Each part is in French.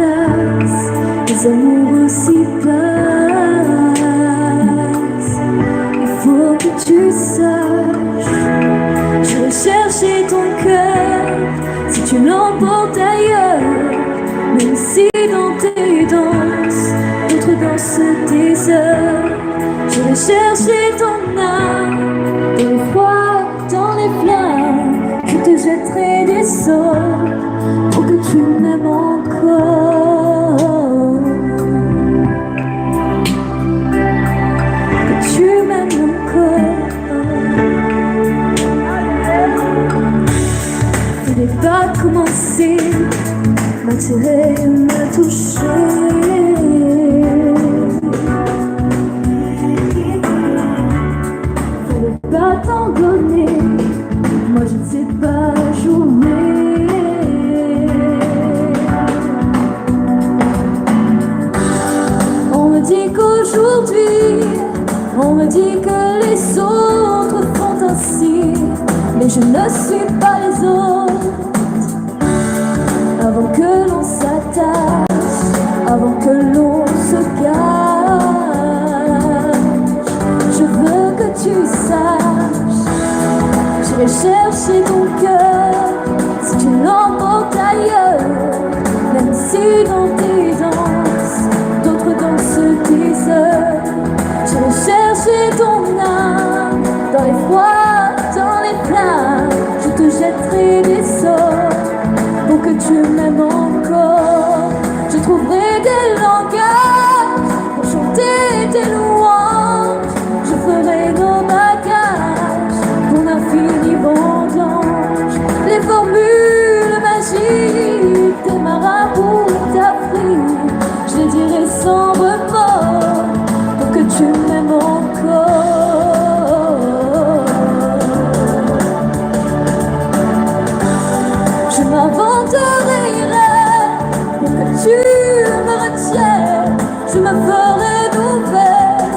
place, les amours aussi passent. Il faut que tu saches, je vais chercher ton cœur si tu l'emportes ailleurs. Même si dans tes danses, d'autres dansent tes heures. Je vais chercher ton âme, dans le froid, dans les flammes. Je te jetterai des sorts pour que tu m'aimes encore. Que tu m'aimes encore. Il n'est pas commencé, m'attirer, me toucher. Fallait pas t'en donner, moi je ne sais pas jouer. On me dit qu'aujourd'hui, on me dit que les autres font ainsi, mais je ne suis pas les autres. Avant que l'on s'attache, avant que l'on se cache, je veux que tu saches, je vais chercher ton cœur si tu l'emportes ailleurs. Même si dans tes danses, d'autres dansent tes heures. Je vais chercher ton âme, dans les froids, dans les flammes. Je te jetterai des sorts pour que tu m'aimes encore. Je trouverai des langages pour chanter tes louanges. Je ferai nos bagages pour l'infini vendange. Les formules magiques des marabouts d'Afrique, je les dirai sans remords pour que tu m'aimes encore. Je m'inventerai pour que tu me retiennes. Je me ferai nouvelle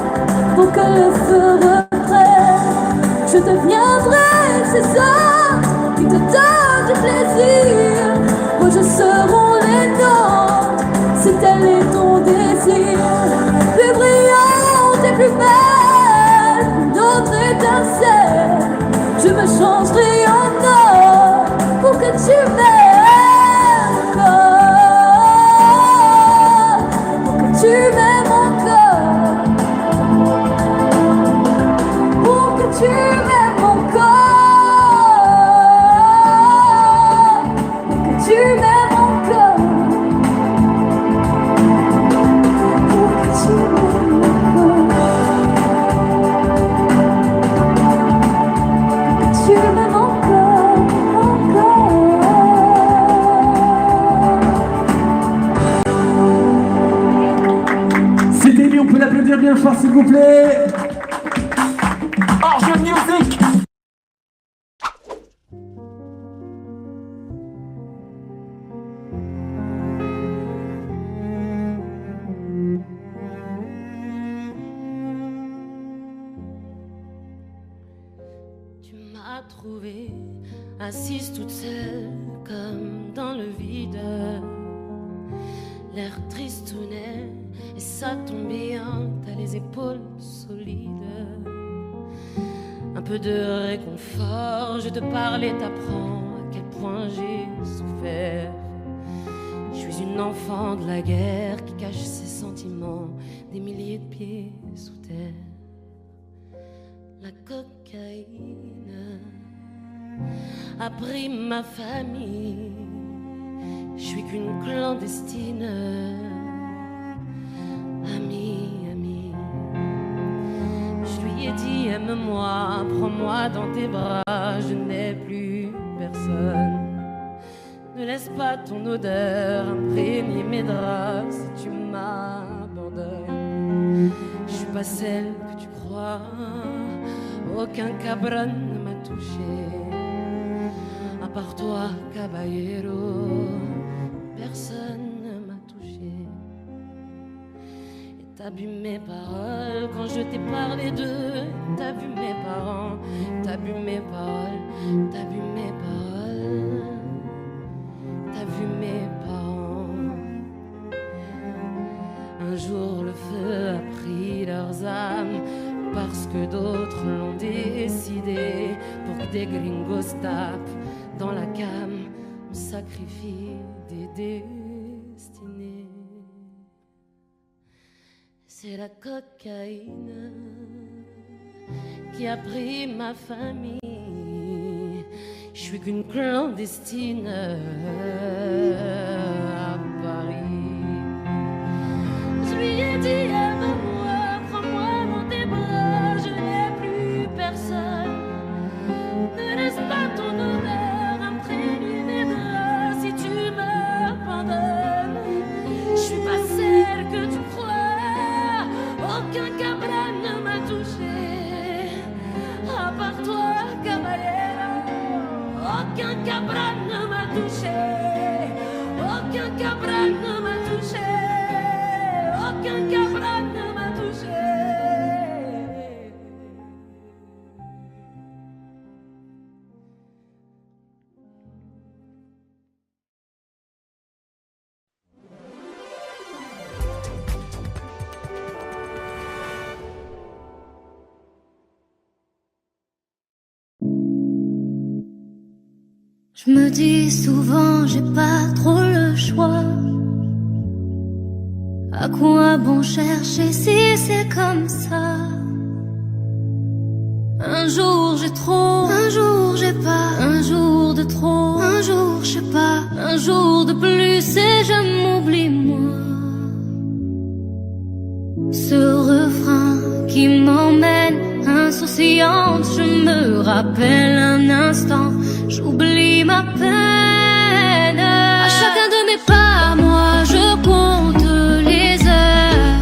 pour que le feu reprenne. Je deviendrai ces hommes qui te donnent du plaisir. Moi je serai les nôtres si tel est ton désir. Plus brillante et plus belle qu'une autre étincelle, je me changerai en or pour que tu m'aimes encore, pour que tu m'aimes encore, pour que tu m'aimes encore, pour que tu m'aimes encore, pour que tu m'aimes encore, que tu m'aimes encore. On peut l'applaudir bien fort s'il vous plaît. Orge Music. Tu m'as trouvée assise toute seule comme dans le vide, l'air tristounet. Et ça tombe bien, t'as les épaules solides. Un peu de réconfort, je te parle et t'apprends à quel point j'ai souffert. Je suis une enfant de la guerre qui cache ses sentiments des milliers de pieds sous terre. La cocaïne a pris ma famille, je suis qu'une clandestine. Ami, je lui ai dit aime-moi, prends-moi dans tes bras, je n'ai plus personne. Ne laisse pas ton odeur imprégner mes draps si tu m'abandonnes. Je suis pas celle que tu crois, aucun cabron ne m'a touché. À part toi, caballero, personne ne m'a touché. T'as bu mes paroles quand je t'ai parlé d'eux. T'as vu mes parents, t'as bu mes paroles, t'as bu mes paroles, t'as vu mes parents. jour le feu a pris leurs âmes, parce que d'autres l'ont décidé. Pour que des gringos tapent dans la came, on sacrifie des destinées. C'est la cocaïne qui a pris ma famille. Je suis qu'une clandestine à Paris. Je lui ai dit aime-moi, prends-moi dans tes bras, je n'ai plus personne. Ne laisse pas ton odeur imprégner mes bras si tu m'abandonnes. Je suis pas celle que tu crois, aucun cabra ne m'a touchée, à part toi, caballero. Aucun cabra ne m'a touché, aucun cabra ne m'a touché, aucun cabra ne m'a touché. Je me dis souvent j'ai pas trop le choix. À quoi bon chercher si c'est comme ça? Un jour j'ai trop, un jour j'ai pas, un jour de trop, un jour je sais pas, un jour de plus et je m'oublie moi. Ce refrain qui m'emmène insouciante, je me rappelle un instant, j'oublie ma peine. À chacun de mes pas, moi je compte les heures.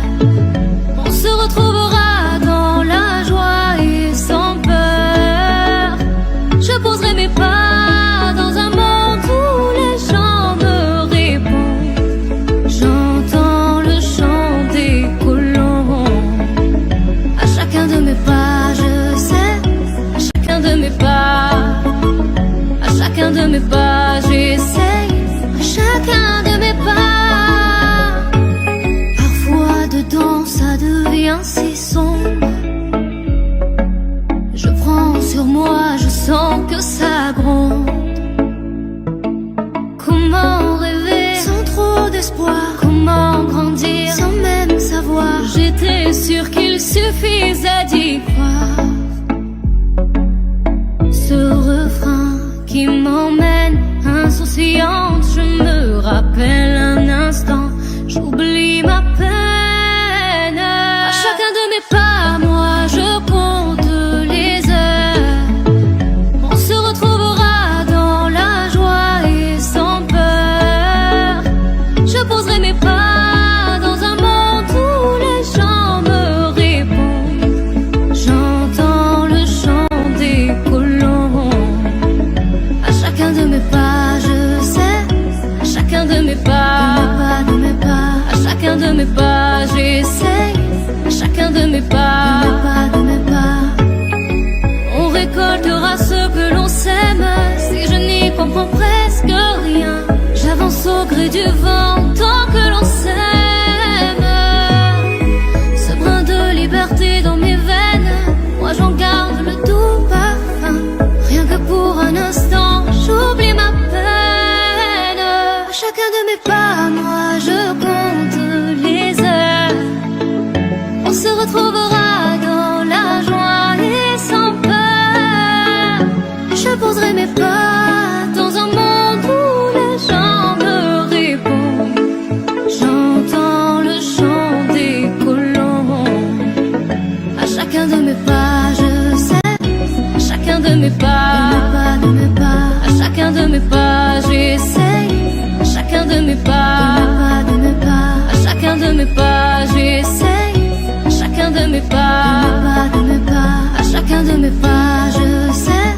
On se retrouvera dans la joie et sans peur. Je poserai mes pas dans un monde où les gens me répondent. J'entends le chant des colons. À chacun de mes pas, je sais, à chacun de mes pas, à chacun de mes pas, j'essaye, à chacun de mes pas. Parfois dedans ça devient si sombre. Je prends sur moi, je sens que ça gronde. Comment rêver sans trop d'espoir? Comment grandir sans même savoir? J'étais sûre qu'il suffisait d'y croire. Ce refrain qui m'emmène insouciante, je me rappelle un instant, j'oublie ma peine. À chacun de mes pas, moi je compte les heures. On se retrouvera dans la joie et sans peur. Je poserai mes pas dans un monde où les gens me répondent. J'entends le chant des colons. À chacun de mes pas, je sais, à chacun de mes pas, de mes pas, à chacun de mes pas, j'essaye, à chacun de mes pas, de mes pas. On récoltera ce que l'on sème. Si je n'y comprends presque rien, j'avance au gré du vent tant que l'on s'aime. Ce brin de liberté dans mes veines, moi j'en garde le doux parfum. Rien que pour un instant, j'oublie ma peine. À chacun de mes pas, moi je compte les heures. On se retrouvera dans la joie et sans peur. Je poserai mes pas dans un monde où les gens me répondent. J'entends le chant des colons. À chacun de mes pas, je sais, à chacun de mes pas, de mes pas, à chacun de mes pas, j'essaye, à chacun de mes pas, de mes pas, à chacun de mes pas, j'essaye, à chacun de mes pas, de mes pas, à chacun de mes pas, je sais,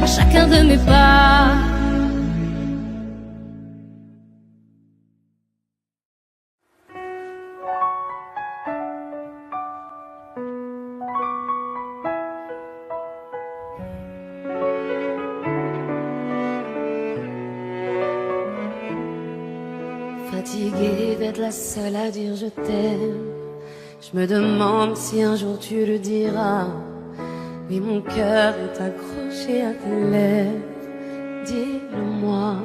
à chacun de mes pas. Fatigué d'être la seule à dire je t'aime. Je me demande si un jour tu le diras. Oui, mon cœur est accroché à tes lèvres. Dis-le-moi.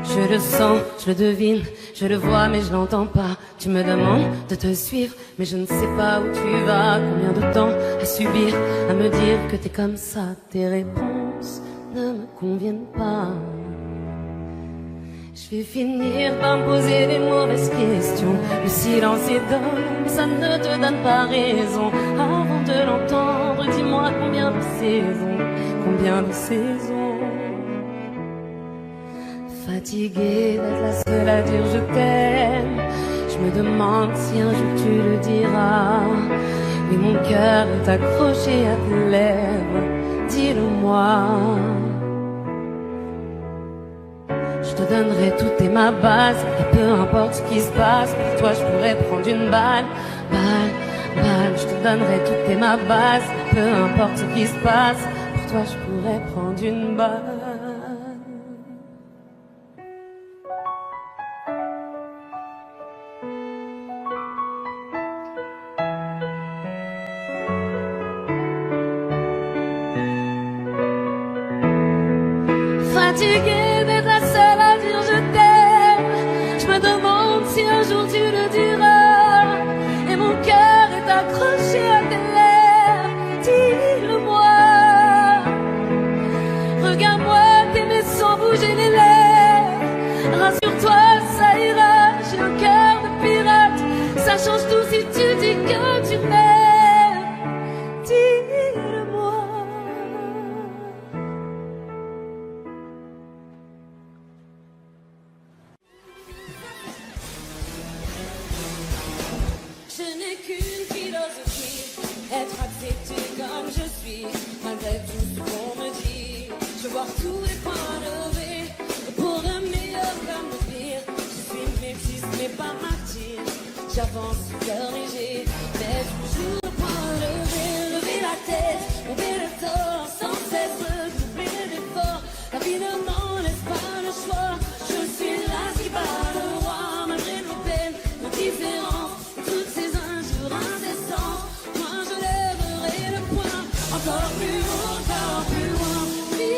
Je le sens, je le devine, je le vois mais je l'entends pas. Tu me demandes de te suivre mais je ne sais pas où tu vas. Combien de temps à subir, à me dire que t'es comme ça. Tes réponses ne me conviennent pas. Je vais finir par me poser des mauvaises questions. Le silence est dingue, mais ça ne te donne pas raison. Avant de l'entendre, dis-moi combien de saisons, combien de saisons. Fatiguée d'être la seule à dire je t'aime. Je me demande si un jour tu le diras. Mais mon cœur est accroché à tes lèvres. Dis-le-moi. Je te donnerai tout et ma base. Et peu importe ce qui se passe, pour toi je pourrais prendre une balle. Je te donnerai tout et ma base. Et peu importe ce qui se passe, pour toi je pourrais prendre une balle. Fatiguée d'être la seule à dire je t'aime. Je me demande si un jour tu le diras. Et mon cœur est accroché à tes lèvres. Dis-le-moi. Regarde-moi t'aimer sans bouger les lèvres. Rassure-toi, ça ira. J'ai un cœur de pirate. Ça change tout si tu dis que tu m'aimes. Dis-le-moi. Je n'ai qu'une philosophie, être accepté comme je suis, malgré tout ce qu'on me dit. Je vois tous les points levés, pour le meilleur comme le pire. Je suis métisse mais pas martyr, j'avance cœur léger, mais toujours le point levé. Lever la tête, lever le torse, sans cesse redoubler l'effort. La vie ne m'en laisse pas le choix, je suis là qui bat le roi, malgré nos peines, nos différences. Encore plus haut, encore plus loin. Oui,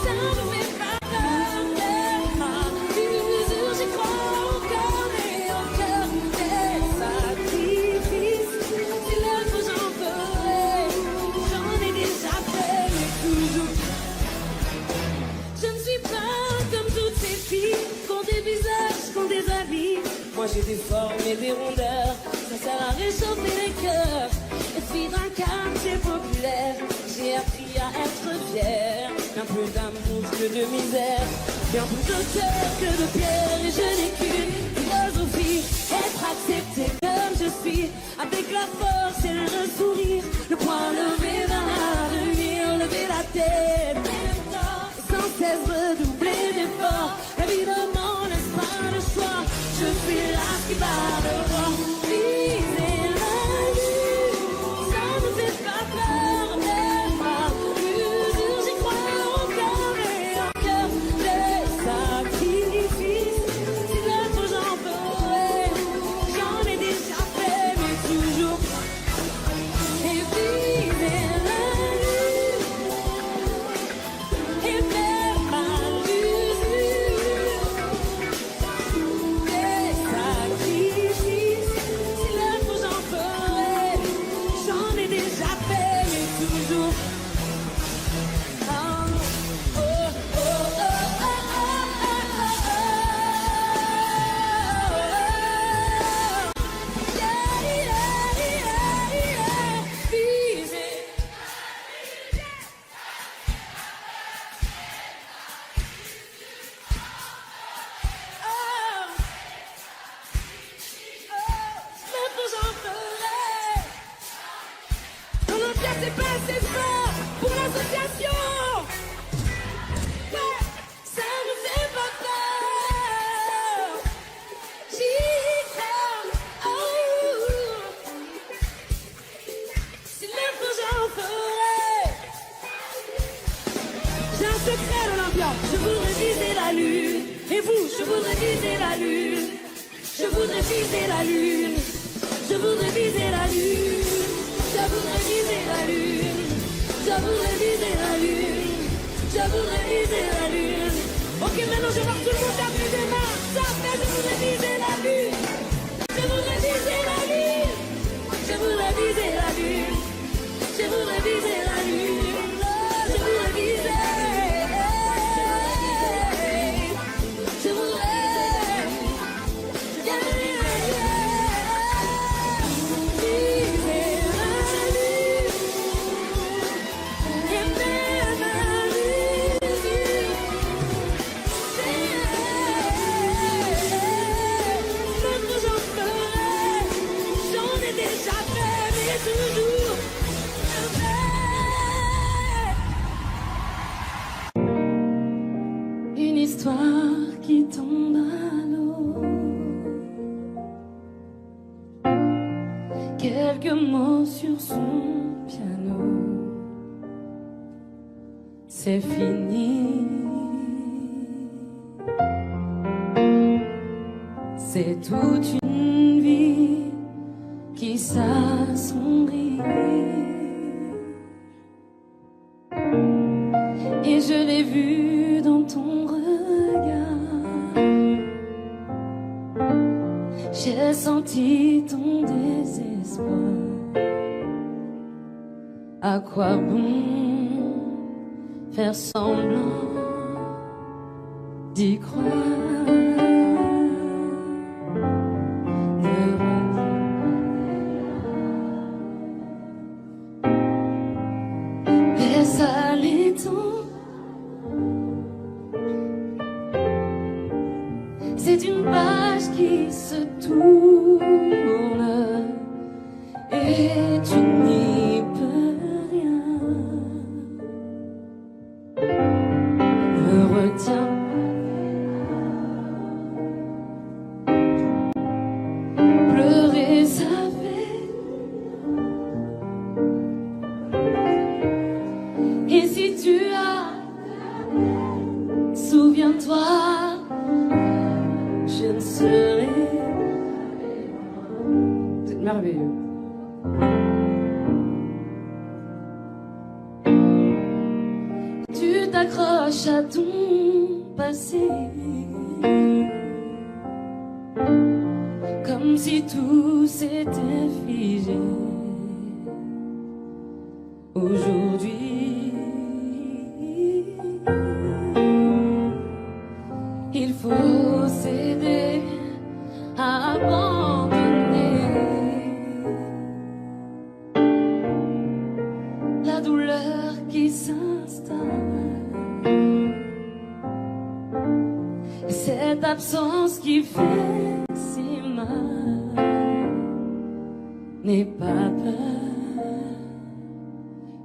ça me fait pas peur, mais à l'usure j'y crois encore et encore. Des sacrifices, si le faut j'en ferai. J'en ai déjà fait, mais toujours. Je ne suis pas comme toutes ces filles, qu'ont des visages, qu'ont des habits. Moi j'ai des formes et des rondeurs, ça sert à réchauffer les cœurs. Fille d'un quartier populaire, j'ai appris à être fière. Bien plus d'amour que de misère, bien plus de cœur que de pierre. Et je n'ai qu'une philosophie, être accepté comme je suis, avec la force et le sourire, le poing levé vers l'avenir, lever la tête, sans cesse redoubler d'efforts. La vie ne m'en laisse pas le choix, je suis là qui bat le roi. Et Et vous, je voudrais viser la lune. Je voudrais viser la lune. Je voudrais viser la lune. Je voudrais viser la lune. Je voudrais viser la lune. Je voudrais viser la lune. Ok, maintenant je vois tout le monde taper des mains. Ça fait, je voudrais viser la lune. Je voudrais viser la lune. Je voudrais viser la lune. Je voudrais viser la lune. Je voudrais viser. Je voudrais. Une histoire qui tombe à l'eau. Quelques mots sur son piano. C'est fini. C'est toute une vie qui s'assombrit. Et je l'ai vu dans ton regard. J'ai senti ton désespoir. À quoi bon faire semblant d'y croire? Laisse aller ton. C'est une page qui se tourne et tu n'y peux rien. Ne retiens pas. Pleurer ça fait. Et si tu as, souviens-toi. Je ne serai. Vous êtes merveilleux. Tu t'accroches à ton passé, comme si tout s'était figé. Aujourd'hui, il faut céder à abandonner la douleur qui s'installe. Cette absence qui fait si mal. N'aie pas peur,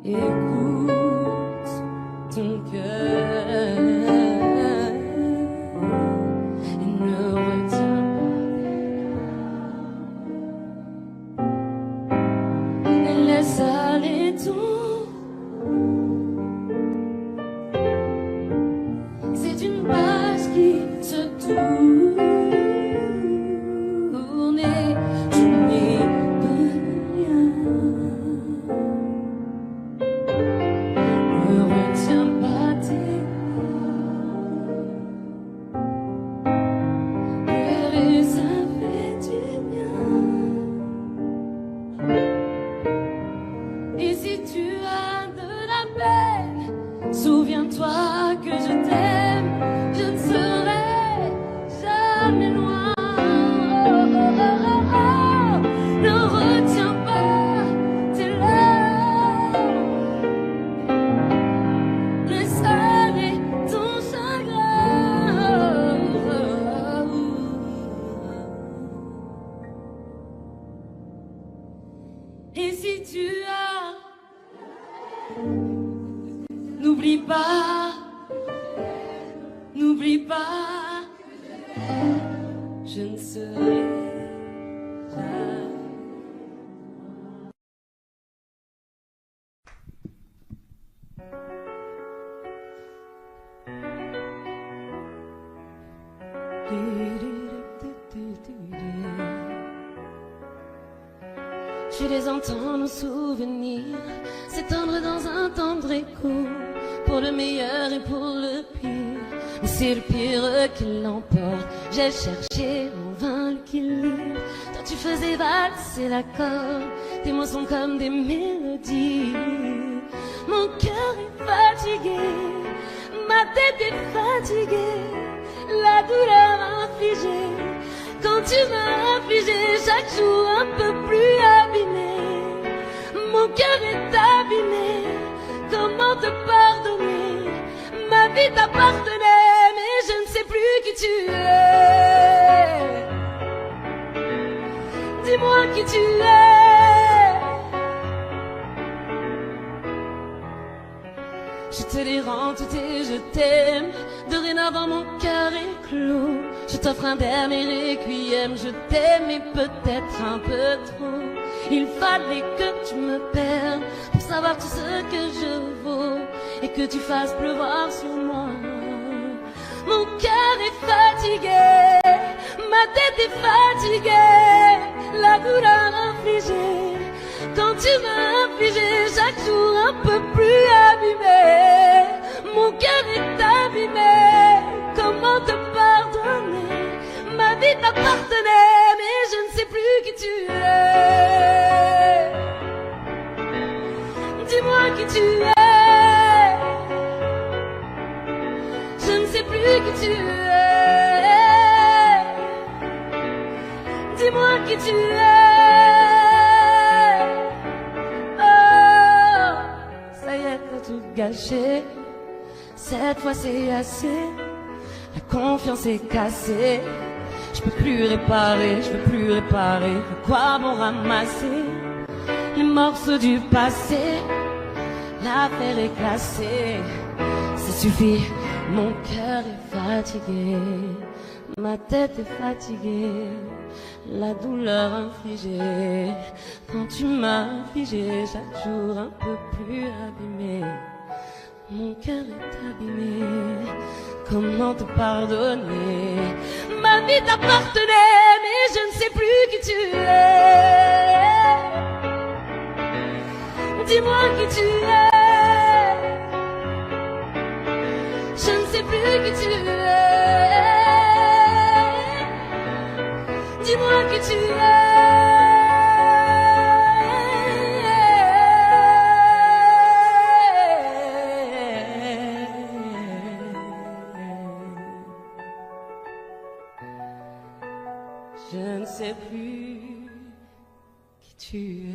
écoute ton cœur. C'est une page qui se tourne et tu n'y peux rien. Ne retiens pas tes pleurer, ça fait du bien. Et si tu as de la peine, souviens-toi que je t'aime, je ne serai jamais loin. Ne retiens pas tes larmes, laisse aller ton chagrin. Et si tu as, n'oublie pas, n'oublie pas, je ne serai jamais. Je les entends, nos souvenirs s'étendre dans un tendre écho, pour le meilleur et pour le pire. Mais c'est le pire qui l'emporte. J'ai cherché en vain l'équilibre. Toi tu faisais valser l'accord. Tes mots sont comme des mélodies. Mon cœur est fatigué, ma tête est fatiguée. La douleur infligée, quand tu m'as infligé, chaque jour un peu plus abîmé. Mon cœur est abîmé, comment te pardonner? Ma vie t'appartenait, mais je ne sais plus qui tu es. Dis-moi qui tu es. Je te les rends toutes et je t'aime. Dorénavant mon cœur est clos. Je t'offre un dernier requiem. Je t'aimais peut-être un peu trop. Il fallait que tu me perdes pour savoir tout ce que je vaux et que tu fasses pleuvoir sur moi. Mon cœur est fatigué, ma tête est fatiguée. La douleur infligée, quand tu m'as infligé, chaque jour un peu plus abîmé. Mon cœur est abîmé, comment te pardonner? Ma vie t'appartenait, mais je ne sais plus qui tu es. Dis-moi qui tu es. Je ne sais plus qui tu es. Dis-moi qui tu es. Oh, ça y est, t'as tout gâché. Cette fois c'est assez. La confiance est cassée. Je peux plus réparer, je peux plus réparer. À quoi bon ramasser les morceaux du passé? L'affaire est classée. Ça suffit, mon cœur est fatigué. Ma tête est fatiguée. La douleur infligée, quand tu m'as infligé, chaque jour un peu plus abîmé. Mon cœur est abîmé, comment te pardonner? Ma vie t'appartenait, mais je ne sais plus qui tu es. Dis-moi qui tu es. Je ne sais plus qui tu es. Dis-moi qui tu es. Je ne sais plus qui tu es.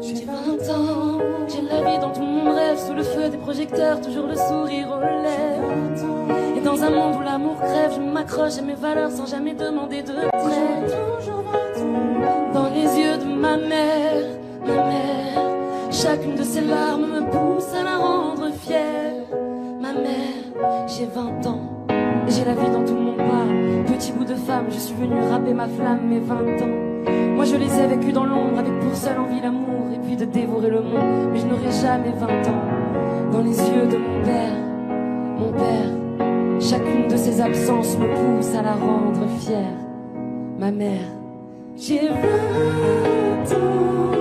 J'ai 20 ans, j'ai la vie dans tout mon rêve, sous le feu des projecteurs, toujours le sourire aux lèvres. Et dans un monde où l'amour crève, je m'accroche à mes valeurs sans jamais demander de trêve. Dans les yeux de ma mère, chacune de ses larmes me pousse à la rendre fière. Ma mère, j'ai 20 ans, et j'ai la vie dans tout mon bas. Petit bout de femme, je suis venue râper ma flamme, mes 20 ans. Moi je les ai vécus dans l'ombre, avec pour seule envie l'amour, et puis de dévorer le monde, mais je n'aurai jamais 20 ans. Dans les yeux de mon père, chacune de ses absences me pousse à la rendre fière. Ma mère, j'ai 20 ans.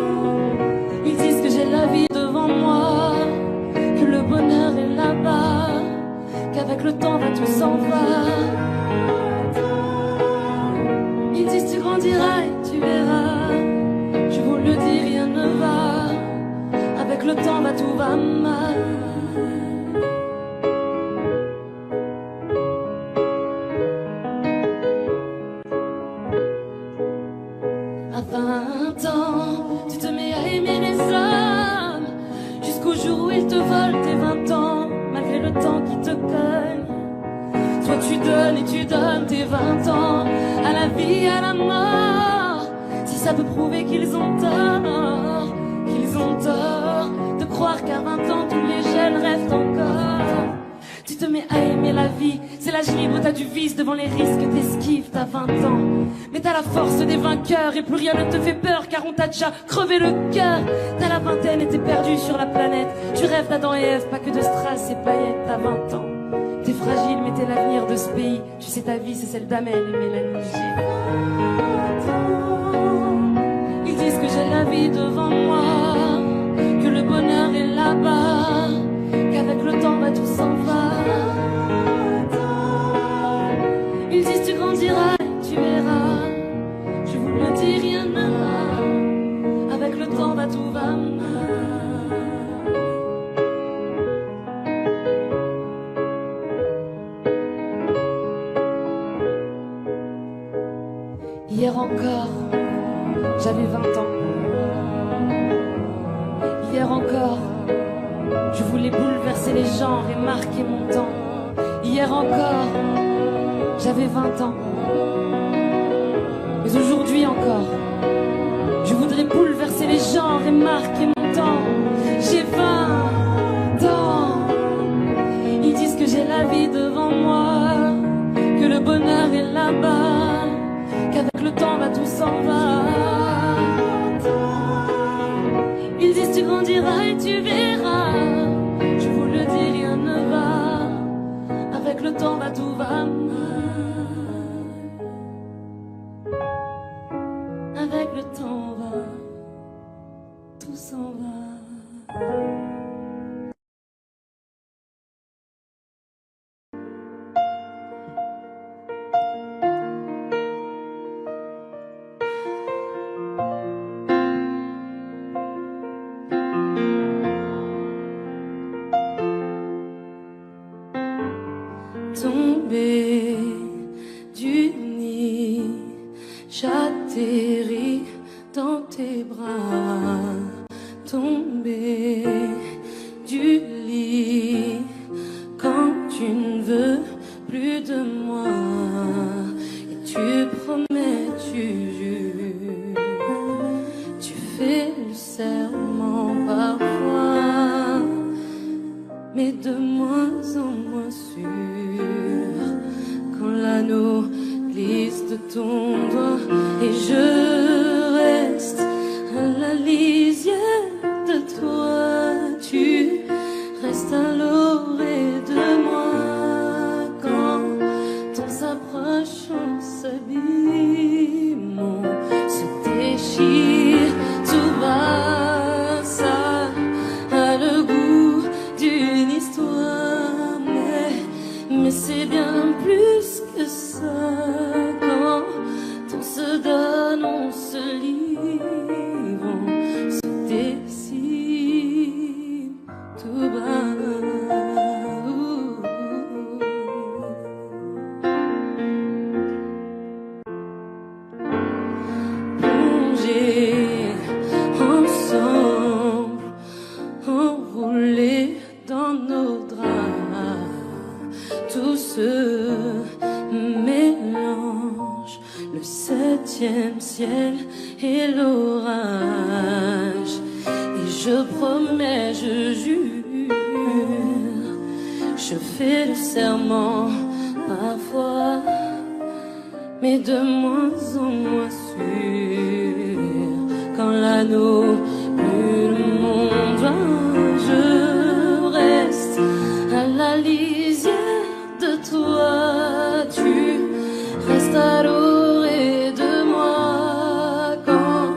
Ils disent que j'ai la vie devant moi, que le bonheur est là-bas, qu'avec le temps va tout s'en va. Ils disent tu grandiras et tu verras. Je vous le dis, rien ne va. Avec le temps va tout va mal. À 20 ans, tu te mets à aimer les hommes, jusqu'au jour où ils te volent tes 20 ans, malgré le temps qui te cogne. Toi tu donnes et tu donnes tes 20 ans, à la vie, à la mort. Si ça peut prouver qu'ils ont tort de croire croire qu'à 20 ans tous les jeunes rêvent encore. Tu te mets à aimer la vie, c'est l'âge libre, t'as du vice devant les risques, t'esquives, t'as 20 ans. Mais t'as la force des vainqueurs et plus rien ne te fait peur car on t'a déjà crevé le cœur. T'as la vingtaine et t'es perdu sur la planète. Tu rêves d'Adam et Ève, pas que de strass et paillettes, t'as 20 ans. T'es fragile mais t'es l'avenir de ce pays. Tu sais ta vie c'est celle d'Amel et Mélanie G. Ils disent que j'ai la vie devant moi, que le bonheur est là-bas, qu'avec le temps bah, tout s'en va. Ils disent tu grandiras et tu verras. Je vous le dis, rien ne va. Avec le temps bah, tout va mal. Hier encore, j'avais 20 ans. Hier encore, je voulais bouleverser les genres et marquer mon temps. Hier encore, j'avais 20 ans. Mais aujourd'hui encore, je voudrais bouleverser les genres et marquer mon temps. J'ai 20 ans. Ils disent que j'ai la vie devant moi, que le bonheur est là-bas, qu'avec le temps bah, tout s'en va. Ils disent tu grandiras et tu verras. Je vous le dis, rien ne va. Avec le temps bah, tout va mal. Avec le temps va, tout s'en va. Tombé du nid, j'atterris dans tes bras. Tombé du lit, quand tu ne veux plus de moi. Et tu promets, tu jures, tu fais le serment parfois, mais de moins en moins sûr. Quand l'anneau glisse de ton doigt et je reste à la lisière de toi, tu restes à l'orée de moi. Quand on s'approche, on s'abîme, on se déchire tout bas. Ça a le goût d'une histoire, mais c'est bien plus que ça. Quand on se donne, on se livre, on se décide tout bas. Plonger ensemble, enroulés dans nos draps, tout se mélange, le 7e ciel et l'orage. Et je promets, je jure, je fais le serment parfois, mais de moins en moins sûr. Quand l'anneau brûle mon doigt, je reste à la lisière de toi. Tu restes à l'orée de moi. Quand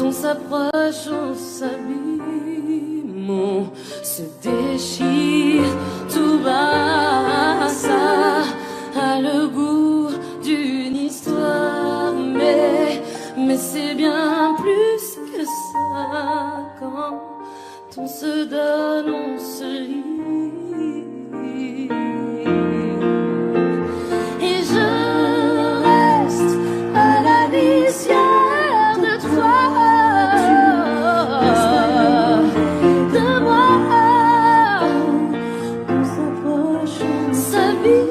on s'approche, on s'abîme, on se déchire tout bas. Ça a le goût d'une histoire, mais c'est bien plus que ça. Quand on se donne, on se lie. Et je reste à la lisière de toi, de moi. On s'approche, on s'habille.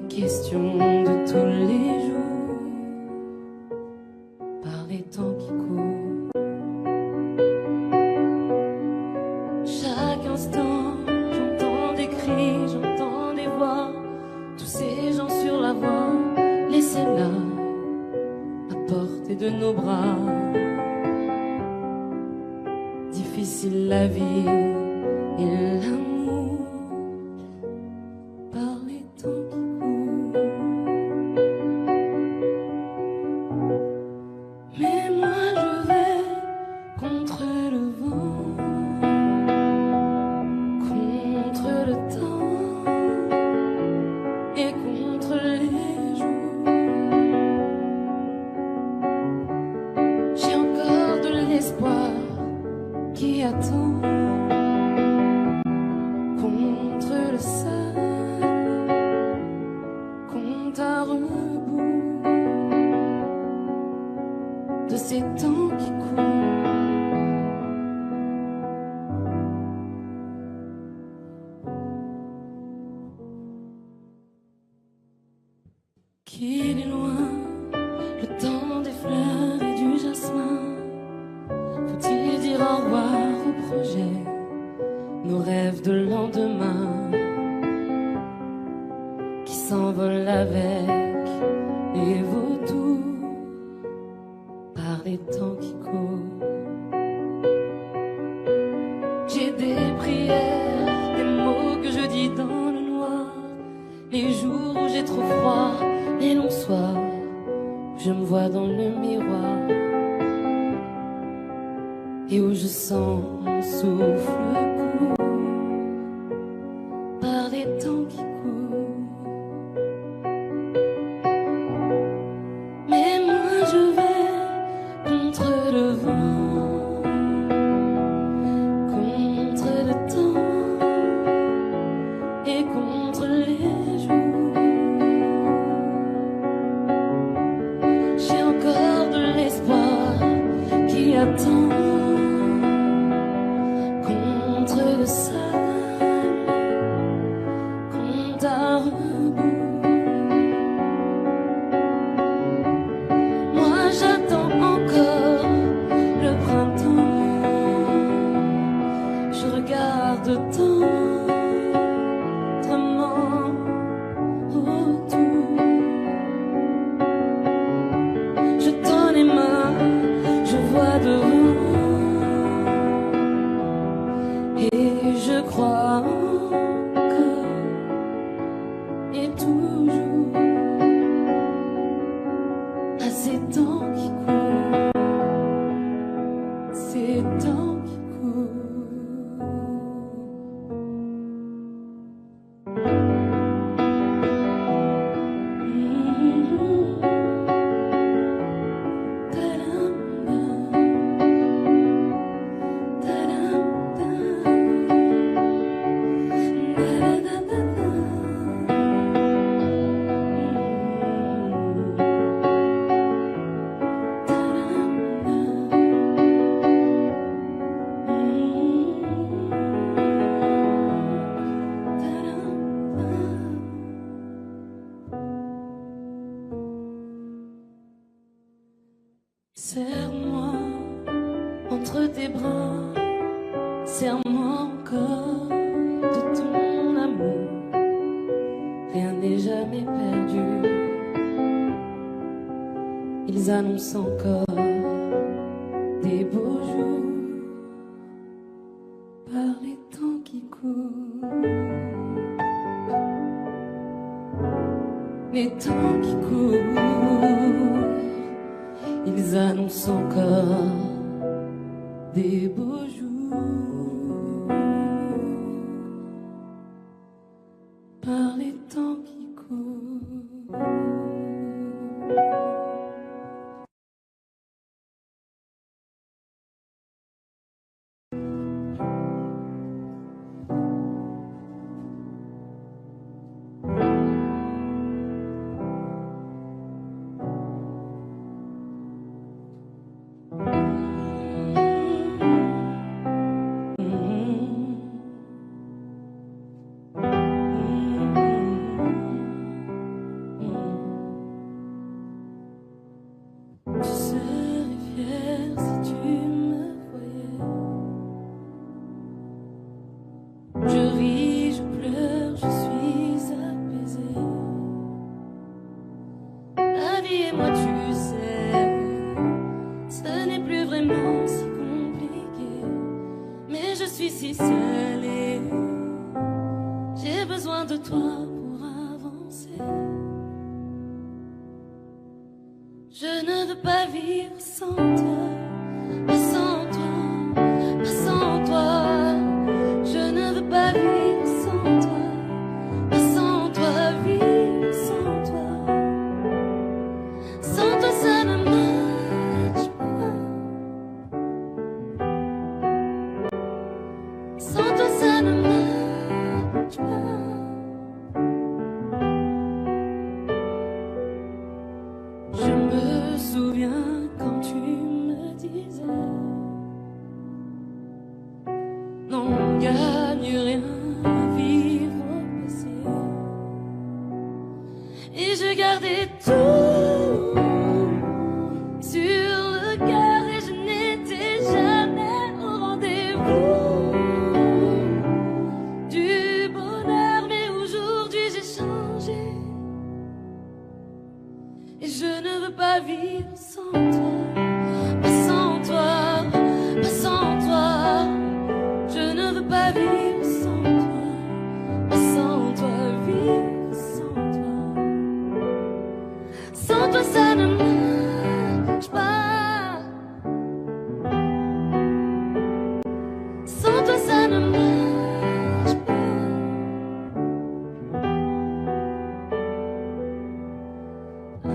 question de tous les jours, par les temps qui courent. Chaque instant, j'entends des cris, j'entends des voix, tous ces gens sur la voie, laissés là, à portée de nos bras. Difficile la vie et l'amour, par les temps qui courent. Mais moi je vais contre le vent, contre le temps et contre les jours. J'ai encore de l'espoir qui attend contre le sable, compte à rebours de ces temps qui courent. Qu'il est loin, le temps des fleurs et du jasmin. Faut-il dire au revoir au projet, nos rêves de lendemain qui s'envolent avec les vautours par les temps qui courent. J'ai des prières, des mots que je dis dans le noir, les jours où j'ai trop froid, les longs soirs où je me vois dans le miroir et où je sens mon souffle court par les temps qui courent. Mais moi je vais contre le vent, contre le temps et contre les jours. J'ai encore de l'espoir qui attend contre le sable, compte à rebours. Moi j'attends encore le printemps, je regarde tendrement autour. Je tends les mains, je vois devant, et je crois encore et toujours à ces temps qui courent, ces temps qui courent. Serre-moi entre tes bras, serre-moi encore de ton amour. Rien n'est jamais perdu. Ils annoncent encore des beaux jours par les temps qui courent. Les temps qui courent, ils annoncent encore des beaux jours par les temps qui courent. vie et moi tu sais, ce n'est plus vraiment si compliqué. Mais je suis si seule et j'ai besoin de toi pour avancer. Je ne veux pas vivre sans toi, pas sans toi, pas sans toi. Je ne veux pas vivre sans toi, pas sans toi, vivre sans toi. Sans toi ça ne marche pas. Sans toi ça ne marche pas. Je me souviens quand tu me disais non, on gagne rien à vivre au passé. Et je gardais tout sur le cœur et je n'étais jamais au rendez-vous du bonheur. Mais aujourd'hui j'ai changé et je ne veux pas vivre sans toi, pas sans toi, pas sans toi. Je ne veux pas vivre sans toi, pas sans toi, vivre sans toi. Sans toi ça ne marche pas. Sans toi ça ne marche pas.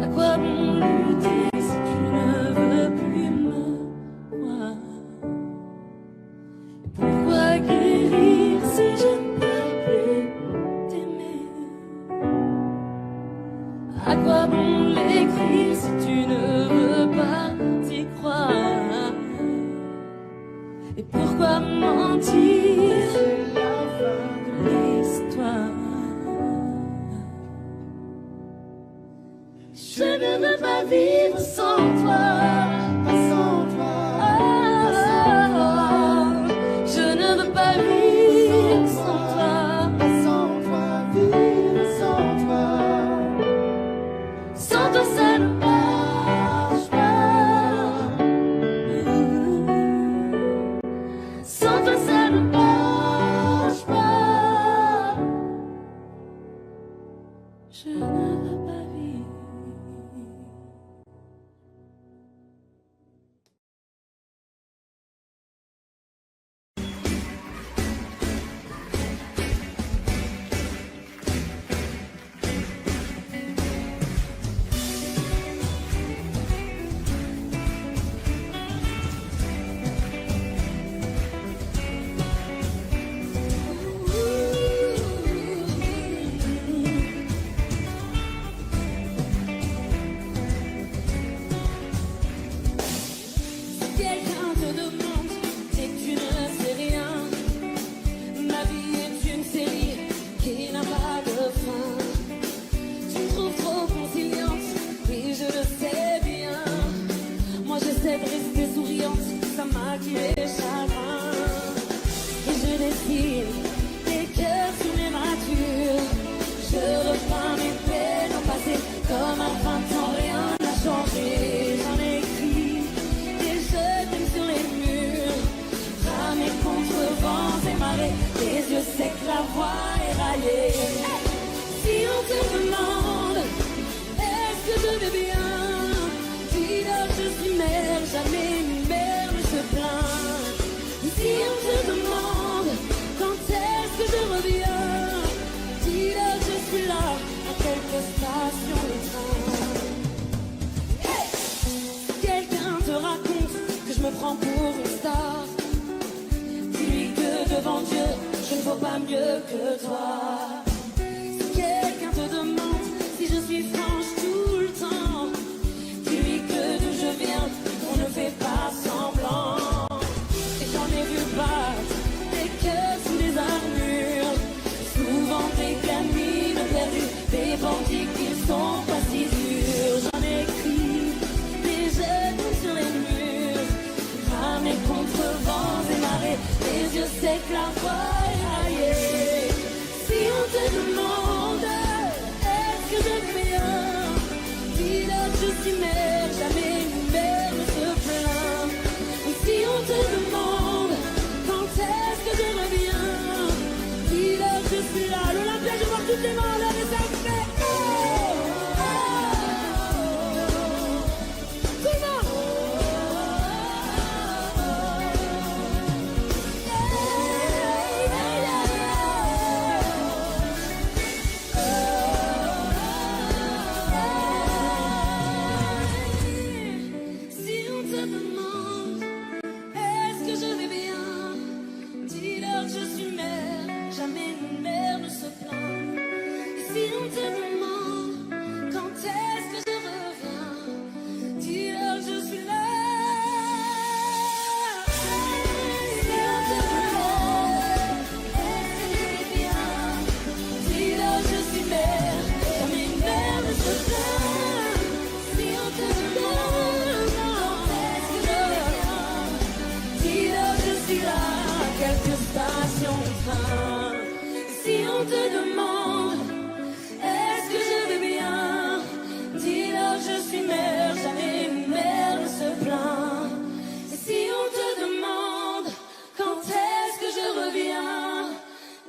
À quoi bon lutter si tu ne veux plus me voir? Pourquoi guérir si je ne peux plus t'aimer? À quoi bon l'écrire si tu ne veux pas t'y croire? Et pourquoi mentir? C'est la fin de l'histoire. Je ne veux pas vivre sans toi, pas sans toi, pas sans toi. Je ne veux pas vivre sans toi, pas sans toi, vivre sans toi. Sans toi ça ne marche pas. Sans toi ça ne marche pas. Je ne veux pas vivre. Quelqu'un te demande, c'est que tu ne sais rien. Ma vie est une série qui n'a pas de fin. Tu me trouves trop conciliante, oui je le sais bien. Moi j'essaie de rester souriante, ça maquille les chagrins. Et je dessine des cœurs sous mes matures. Je repeins mes peines au passé, comme à 20 ans rien n'a changé. J'en écris des je t'aime sur les murs, ramés contre vents et marées, les yeux secs, la voix éraillée. Si on te demande, est-ce que je vais bien, dis-leur je suis mère, jamais une mère ne se plaint. Si on te demande, quand est-ce que je reviens, dis-leur je suis là, à quelques stations de train. Quelqu'un te raconte que je me prends pour une star. Dis-lui que devant Dieu, je ne vaux pas mieux que toi. Si quelqu'un te demande si je suis franche tout le temps, dis-lui que d'où je viens, on ne fait pas semblant. Et j'en ai vu battre des cœurs sous des armures, souvent des gamines perdues, des bandits qui sont pas si durs. J'en ai écrit des jeunes sur les murs, ramés contre vents et marées, les yeux secs, la voix éraillée. Si suis mère, jamais une mère ne se plaint. Et si on te demande quand est-ce que je reviens, dis-leur je suis là. L'Olympia, je vois toutes les mains là et ça fait oh, oh, oh. Tout le monde. Si on te demande est-ce que je vais bien, dis-leur que je suis mère, jamais une mère ne se plaint. Et si on te demande quand est-ce que je reviens, dis-leur que je suis là. Si on te demande est-ce que je vais bien, dis-leur que je suis mère, jamais une mère ne se plaint. Si on te demande quand est-ce que je reviens, dis-leur que je suis là, à quelques stations de train. Si on te demande est-ce que je vais bien, dis-leur que je suis mère, jamais une mère ne se plaint. Et si on te demande quand est-ce que je reviens,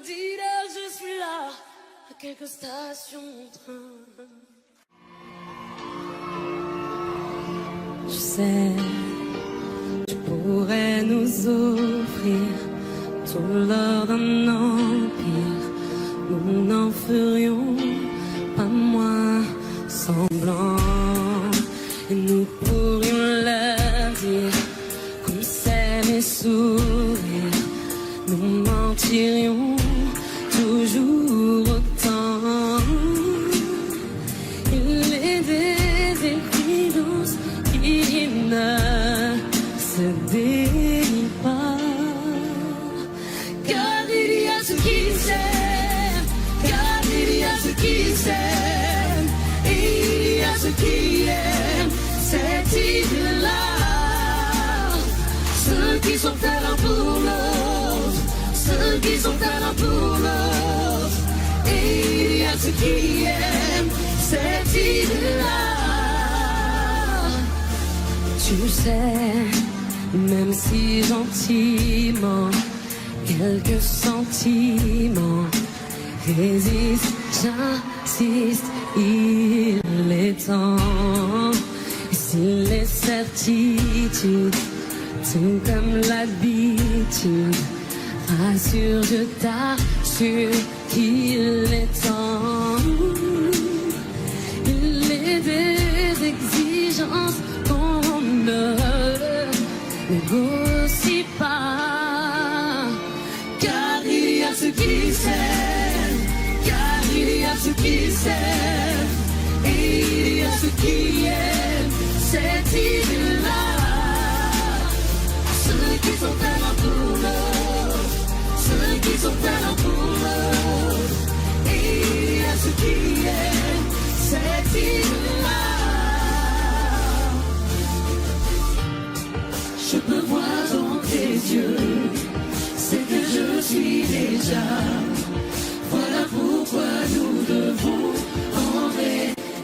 dis-leur que je suis là, à quelques stations de train. Je sais, je pourrais nous offrir tout l'or d'un empire. Nous n'en ferions pas moins semblant. Et nous pourrions leur dire qu'on s'aime et sourire. Nous mentirions toujours autant. Il est des évidences qui ne se dénient pas. Car il y a ceux qui s'aiment, car il y a ceux qui s'aiment, et il y a ceux qui aiment cette idée-là. Ceux qui sont faits l'un pour l'autre, ceux qui sont faits l'un pour l'autre, et il y a ceux qui aiment cette idée-là. Tu sais, même si gentiment quelques sentiments résistent, j'insiste, il est temps. Et si les certitudes, tout comme l'habitude, rassure, je t'assure qu'il est temps. Il est des exigences qu'on ne négocie pas. Car il y a ceux qui s'aiment, car il y a ceux qui s'aiment, et il y a ceux qui aiment cette idée-là. Ceux qui sont faits l'un pour l'autre, ceux qui sont faits l'un pour l'autre, et il y a ceux qui aiment cette idée-là. Je peux voir dans tes yeux, c'est que je suis déjà. Voilà pourquoi nous devons en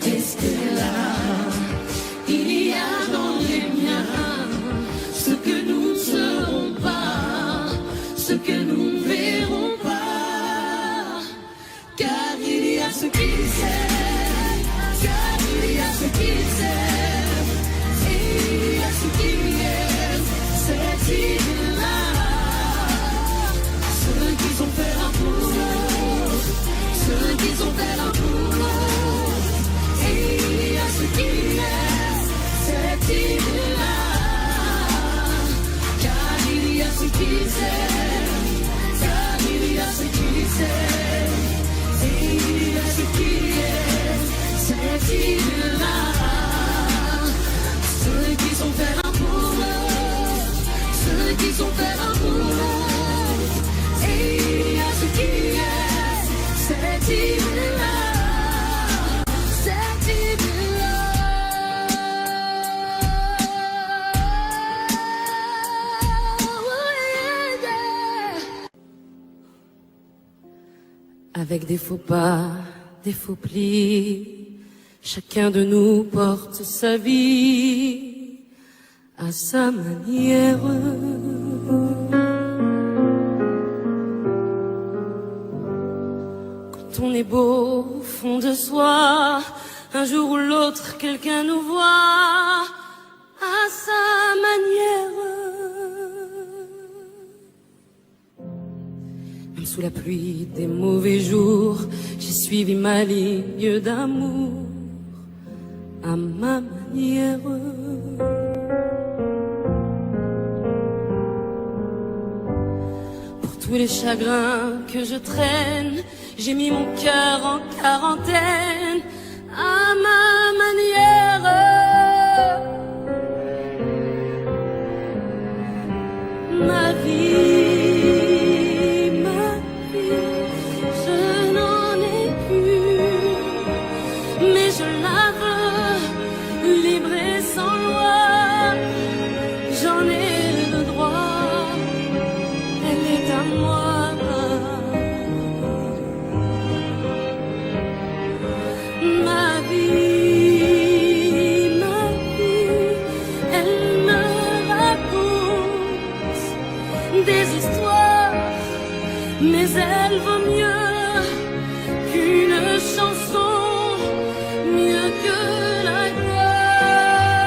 rester là. Il y a dans les miens ce que nous ne serons pas, ce que nous ne verrons pas. Car il y a ceux qui s'aiment, car il y a ceux qui s'aiment, et il y a ceux qui aiment cette idée-là. Ceux qui sont faits l'un pour l'autre, ceux qui sont faits l'un pour l'autre, et il y a ceux qui aiment cette idée-là. Car il y a ceux qui s'aiment, car il y a ceux qui s'aiment, et il y a ceux qui aiment cette idée-là. Ceux qui sont faits l'un pour l'autre, ceux qui sont faits l'un pour l'autre, et il y a ceux qui aiment cette idée-là. Cette idée-là. Avec des faux pas, des faux plis, Chacun de nous porte sa vie à sa manière. Quand on est beau au fond de soi, un jour ou l'autre quelqu'un nous voit à sa manière. Même sous la pluie des mauvais jours, j'ai suivi ma ligne d'amour à ma manière. Pour tous les chagrins que je traîne, j'ai mis mon cœur en quarantaine à ma manière. Ma vie, je n'en ai plus, mais je la veux libre et sans loi. J'en ai le droit, elle est à moi. Ma vie, elle me raconte des histoires, mais elle vaut mieux qu'une chanson, mieux que la gloire.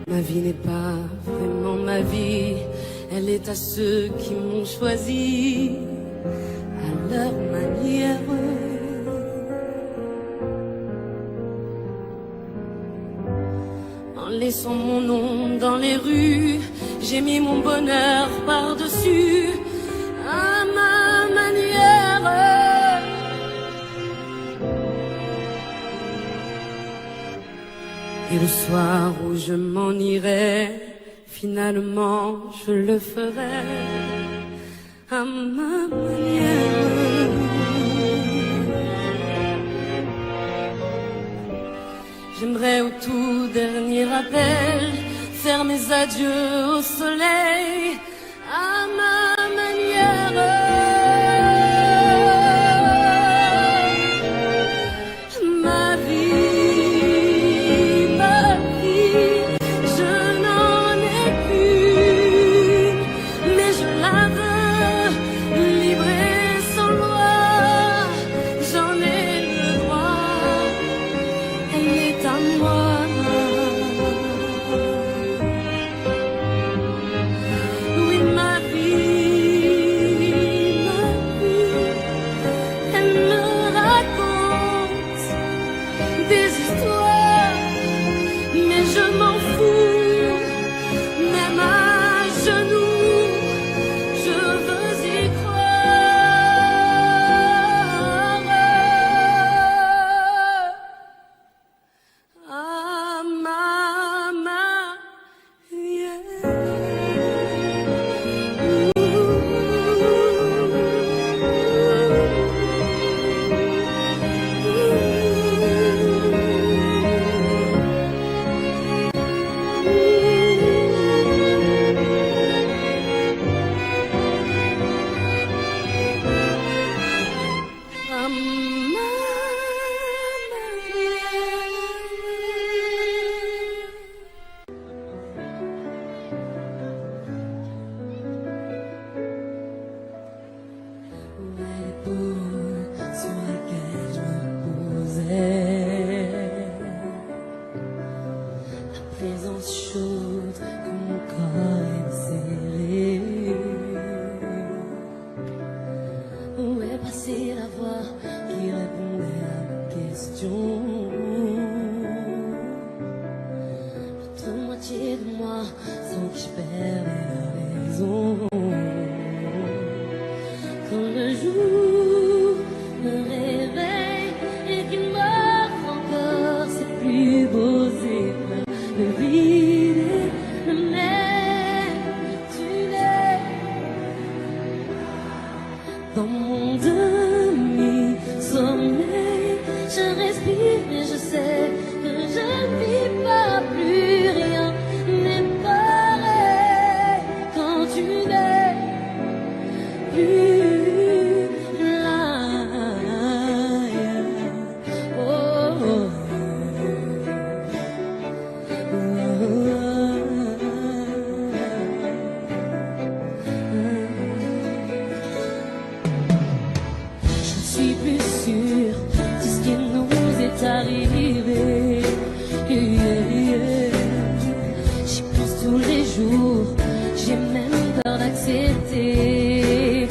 Ma vie n'est pas vraiment ma vie, elle est à ceux qui m'ont choisi à leur manière. En laissant mon nom dans les rues, j'ai mis mon bonheur par-dessus à ma manière. Et le soir où je m'en irai, finalement je le ferai à ma manière. J'aimerais au tout dernier appel faire mes adieux au soleil à ma manière. Ma vie, je n'en ai plus, mais je la veux libre et sans loi. J'en ai le droit, elle est à moi. Oui, ma vie, elle me raconte des histoires, mais je m'en fous, même à genoux, je veux y croire. À ma manière. Sur laquelle je me posais, la présence chaude que mon corps est serré. Où est passée la voix qui répondait à mes questions? L'autre moitié de moi sans que je perdais la raison. Quand le jour me réveille et qu'il m'offre encore ses plus beaux éclats, le vide et le même, tu l'es. Dans mon demi-sommeil, je respire et je sais que je ne vis pas, plus rien n'est pareil. j'ai même peur d'accepter.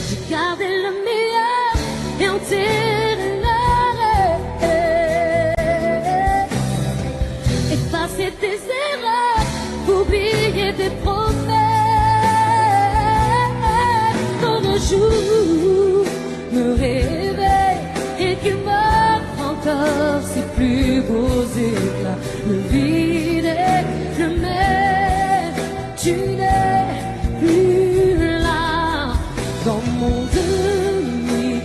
J'ai gardé le meilleur et enterré le reste. Effacer tes erreurs, oublier tes promesses. Quand le jour me réveille et qu'il m'offre encore ses plus beaux éclats, le vide est le même, tu n'es plus là. Dans mon demi-sommeil,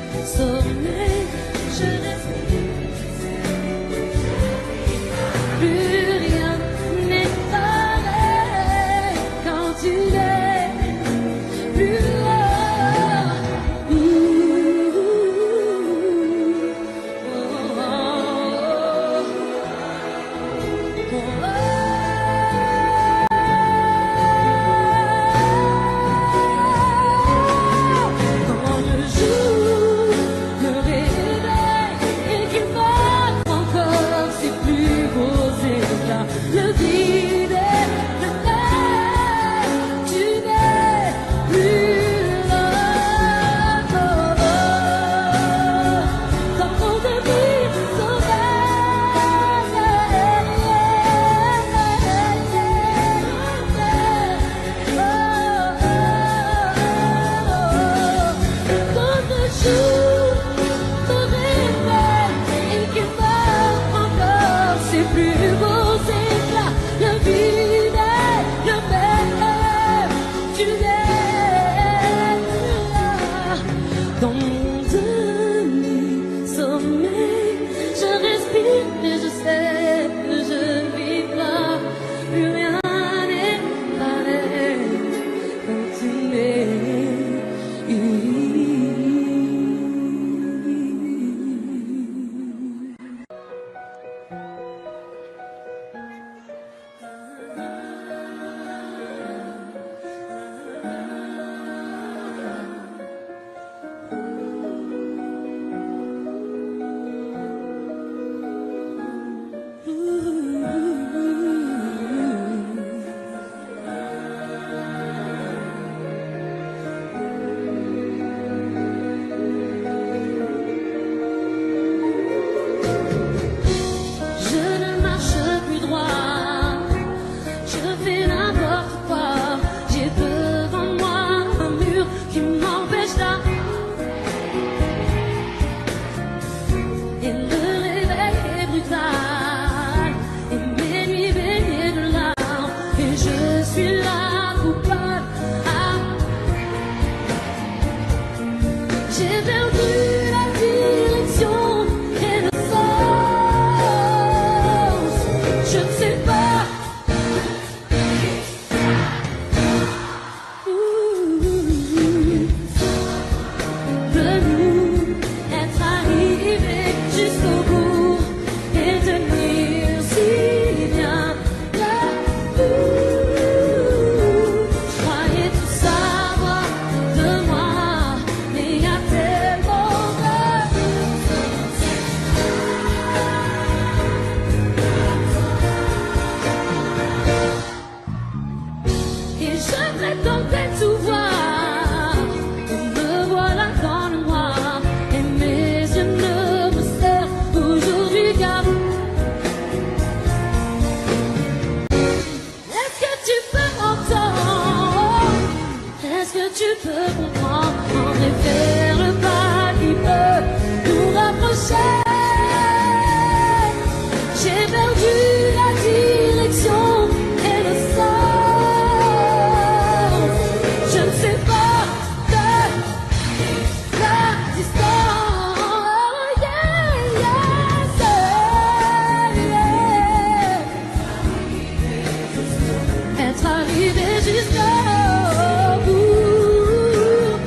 je respire. Plus rien n'est pareil quand tu n'es plus là. Le vide est le même, tu n'es plus là. Dans mon quand le jour me réveille et qu'il meurt encore ses plus beaux éclats, le vide est le même, tu n'es plus là. Dans mon demi-sommeil, je respire et je sais que je vis pas. Plus rien n'est pareil quand tu es. J'ai perdu la direction et le sens. Je ne sais pas. De nous être arrivés jusqu'au bout et tenir si bien la bout. Je croyais tout savoir de moi, mais il y a tellement de et je prétendais tout voir, et me voilà dans le noir, et mes yeux ne me servent aujourd'hui qu'à vous. Est-ce que tu peux entendre? Est-ce que tu peux comprendre et faire le pas qui peut nous rapprocher? J'ai perdu la direction et le sens. Je ne sais pas de la distance. Yeah, yes, yeah. Être arrivé jusqu'au bout.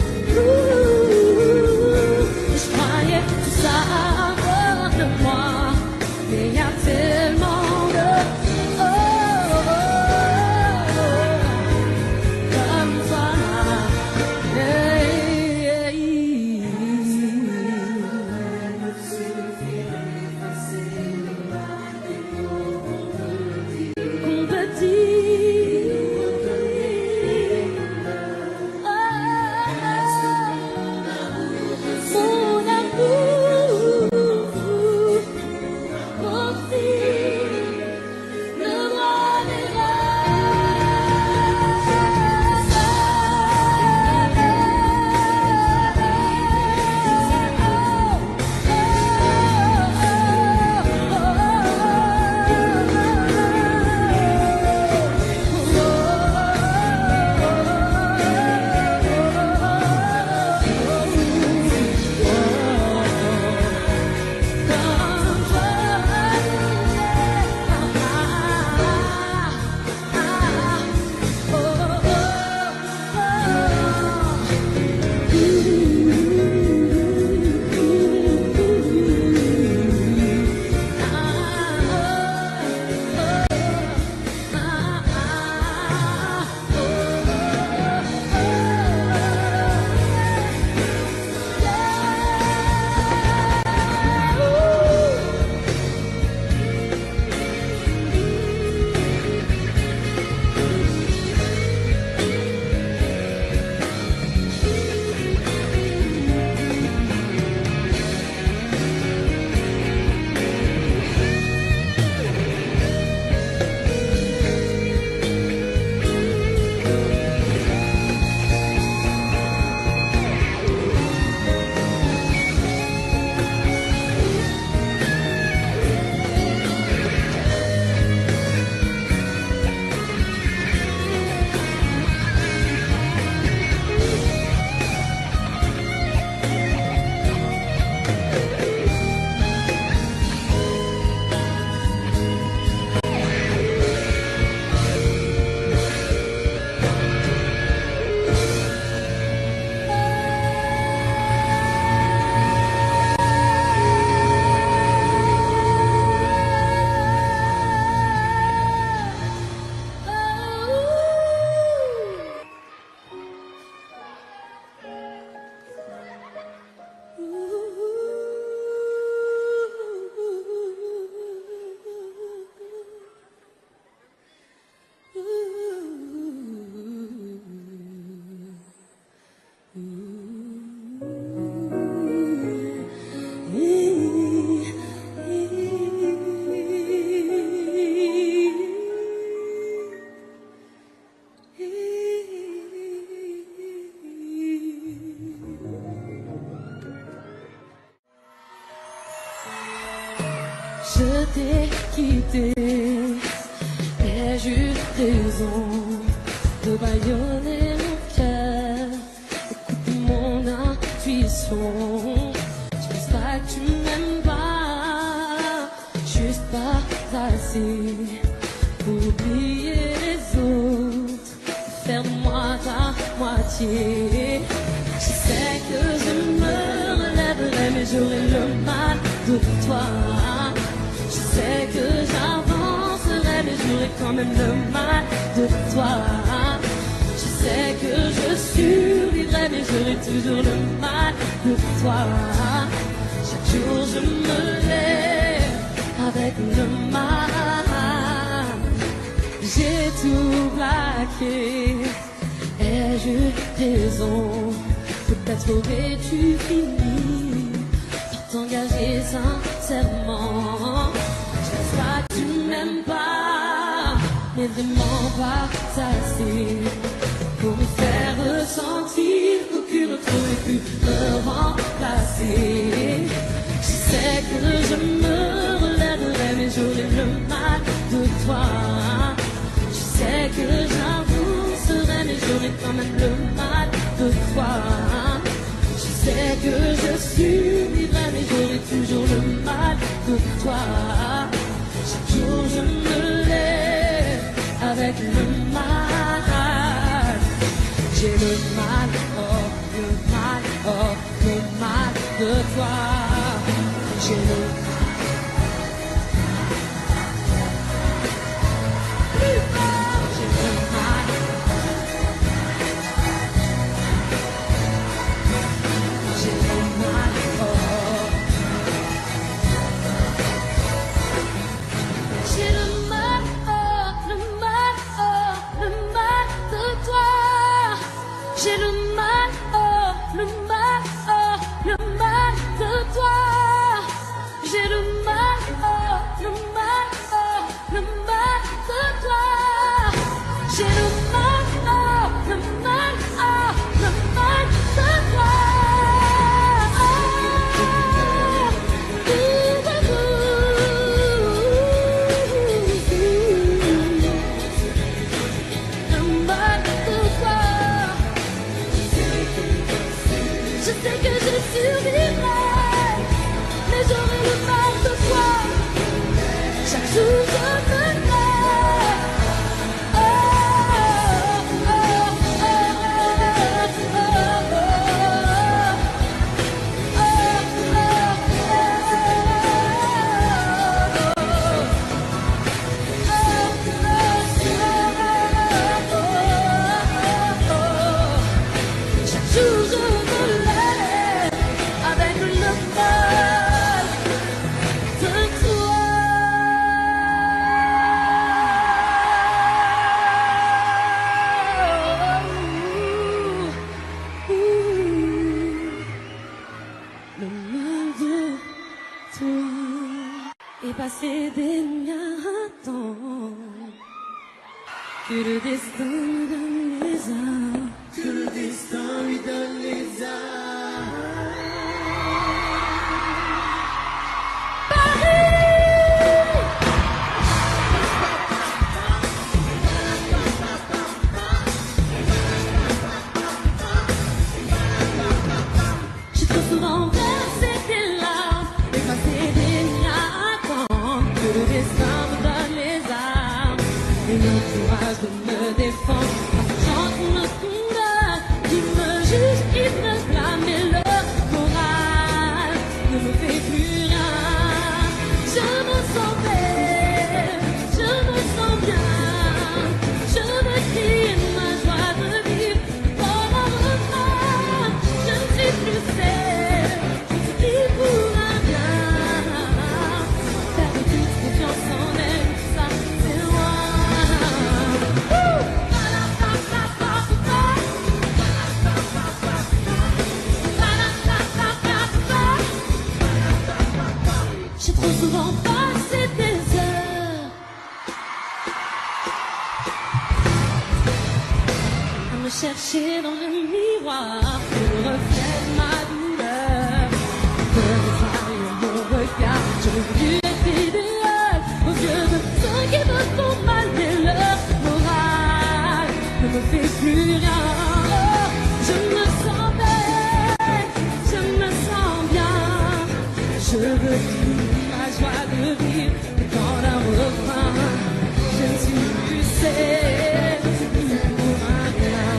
quitter. Ai-je eu raison de bâillonner mon cœur? Écoute mon intuition. Je pense pas que tu m'aimes pas, juste pas assez pour oublier les autres, faire de moi ta moitié. Je sais que je me relèverai, mais j'aurai le mal de toi. Je sais que j'avancerai, mais j'aurai quand même le mal de toi. Je sais que je survivrai, mais j'aurai toujours le mal de toi. Chaque jour je me lève avec le mal. J'ai tout plaqué. Ai-je eu raison? Peut-être aurais-tu fini par t'engager sincèrement. Je pense pas que tu m'aimes pas, mais vraiment pas assez pour me faire ressentir qu'aucune autre aurait pu me remplacer. Je sais que je me relèverai, mais j'aurai le mal de toi. Je sais que j'avancerai, mais j'aurai quand même le mal de toi. Je sais que je survivrai, mais j'aurai toujours le mal de toi. Chaque jour je me lève avec le mal. J'ai le mal, oh, le mal, oh, le mal de toi. J'ai le J'ai le mal, oh, le mal, oh, le mal de toi. J'ai le mal, oh, le mal, oh, le mal de toi. J'ai le mal, oh, le mal, oh, le mal de toi. Le mal de toi. Je sais que je survivrai, mais j'aurai le mal de toi. Chaque jour je me lève. Oh, oh, oh, oh, oh, chaque jour je me lève avec le mal de toi. Le mal de toi. Et passer des nuits à temps que le destin nous donne les armes. Que le destin lui donne les armes. J'ai trop souvent versé des larmes et passé des nuits à attendre que le destin me donne les armes et le courage de me défendre. J'entends le combat qui me juge, qui me blâme et le moral ne me fait plus rien. Je me sens belle, je me sens bien, je me crie ma joie de vivre pour un repas. Je ne suis plus celle qui pourra bien perdre toute confiance en elle, ça c'est loin. J'ai trop souvent passé des heures à me chercher dans le miroir, le reflet de ma douleur. Que défaillant mon regard, j'aurais voulu être idéal aux yeux ne fait plus rien. Je me sens belle, je me sens bien. Je veux vivre ma joie de vivre dans un refrain. Je ne suis plus celle pour un rien.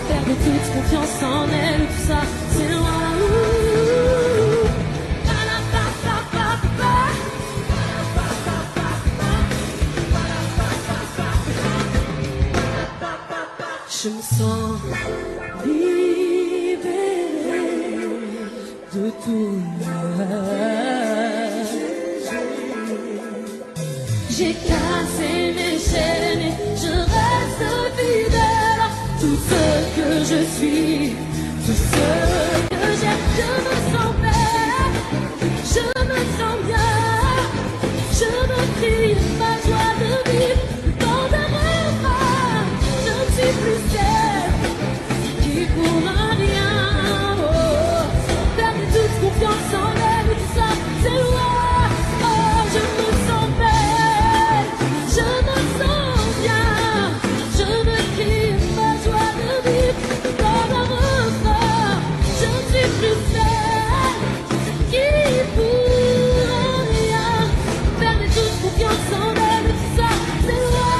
Perdre toute confiance en elle, tout ça, c'est loin. Je me sens libérée de tout mal. J'ai cassé mes chaînes et je reste fidèle à tout ce que je suis, tout ce que j'aime. Je me sens belle, je me sens bien. Je me crie ma joie de vivre dans un repas. Je ne suis plus celle qui pour rien. Oh, perdre toute confiance en elle, tout ça, c'est loin. Oh, je me sens belle, je me sens bien. Je me crie ma joie de vivre dans un repas. Je ne suis plus celle qui pour rien. Perdre toute confiance en elle, tout ça, c'est loin.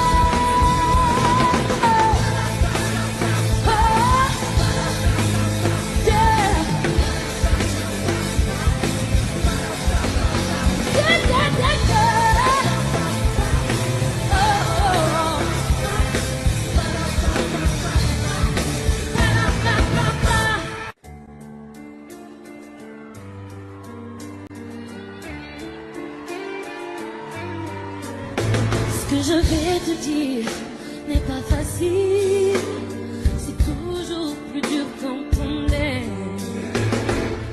Ce que je vais te dire n'est pas facile. C'est toujours plus dur quand on est.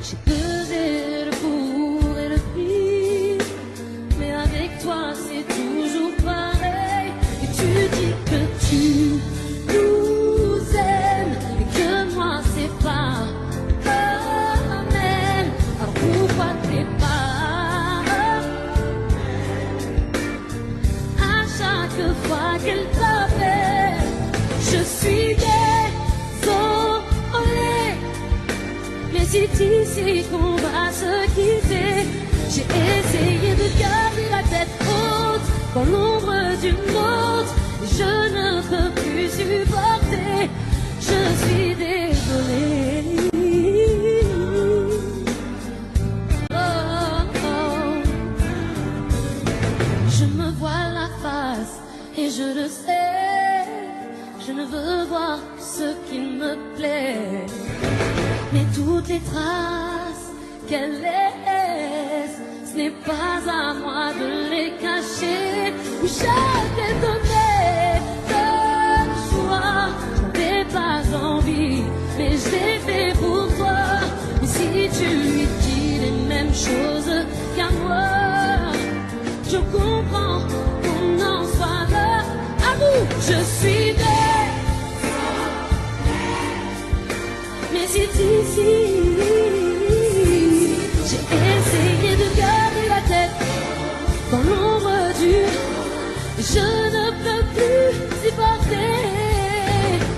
J'ai pesé le pour et le pire, mais avec toi c'est toujours pareil. Et tu dis que tu nous aimes et que moi c'est pas même. Alors pourquoi t'es pas chaque fois qu'elle t'appelle? Je suis désolée, mais c'est ici qu'on va se quitter. J'ai essayé de garder la tête haute dans l'ombre d'une autre. Je ne peux plus supporter. Je suis désolée. Je me vois la face et je le sais. Je ne veux voir que ce qui me plaît. Mais toutes les traces qu'elle laisse, ce n'est pas à moi de les cacher. Où je t'ai donné le choix, j'en ai pas envie, mais je l'ai fait pour toi. Mais si tu lui dis les mêmes choses qu'à moi, je comprends qu'on en soit là. À vous, je suis désolée, mais c'est ici. J'ai essayé de garder la tête dans l'ombre dure. Je ne peux plus supporter.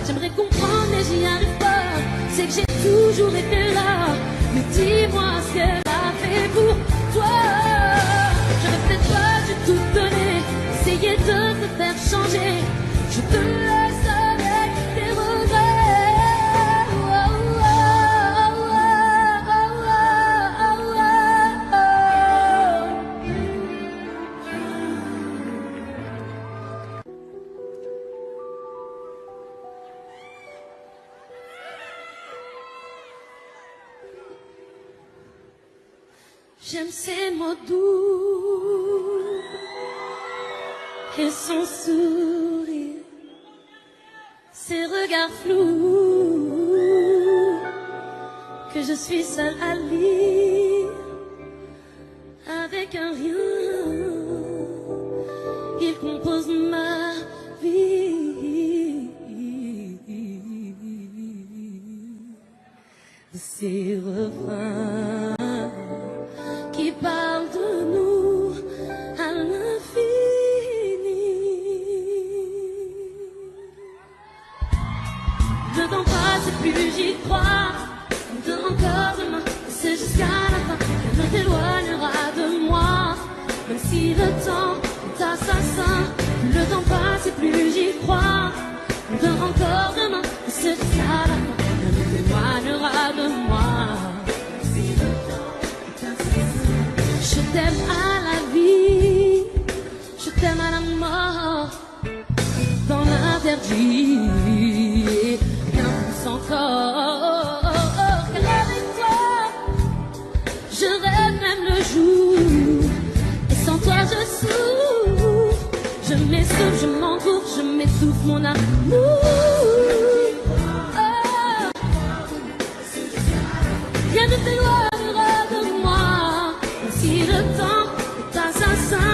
J'aimerais comprendre, mais j'y arrive pas. C'est que j'ai toujours été là. Mais dis-moi ce qu'elle a fait pour toi. J'aurais peut-être pas dû tout donner, essayer de te faire changer. Je te laisse avec tes regrets. Oh, oh, oh, oh, oh, J'aime ses mots doux et son sourire, ses regards flous que je suis seule à lire avec un rien. Il compose ma vie de ses refrains qui parlent de nous à l'infini. plus j'y crois. De encore demain, c'est jusqu'à la fin, rien ne t'éloignera de moi. Même si le temps est assassin, plus le temps passe et plus j'y crois. De encore demain, c'est jusqu'à la fin, rien ne t'éloignera de moi. Je t'aime à la vie, je t'aime à la mort, dans l'interdit, bien plus encore. Car avec toi, je rêve même le jour, et sans toi je souffre. Je m'essouffle, je m'entoure, je m'étouffe, mon amour. Rien ne t'éloignera de moi. Même si le temps est assassin,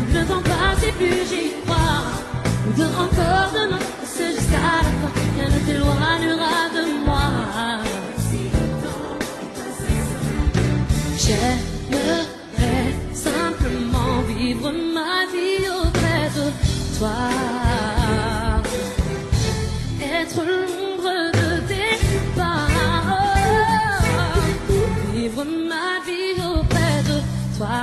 plus le temps passe et plus j'y crois. De encore demain, c'est jusqu'à la fin, rien ne t'éloignera de moi. J'aimerais simplement vivre ma vie auprès de toi, être l'ombre de tes pas, vivre ma vie auprès de toi,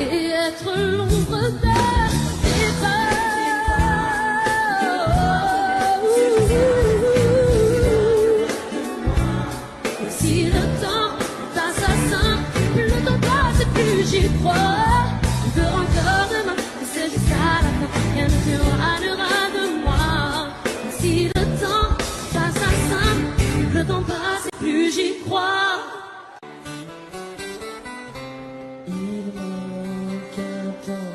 et être l'ombre de tes pas. Si le temps est assassin, plus le temps passe et plus j'y crois. De encore demain, c'est jusqu'à la fin, rien ne t'éloignera de moi. Si le temps est assassin, plus le temps passe et plus j'y crois. Il manque un temps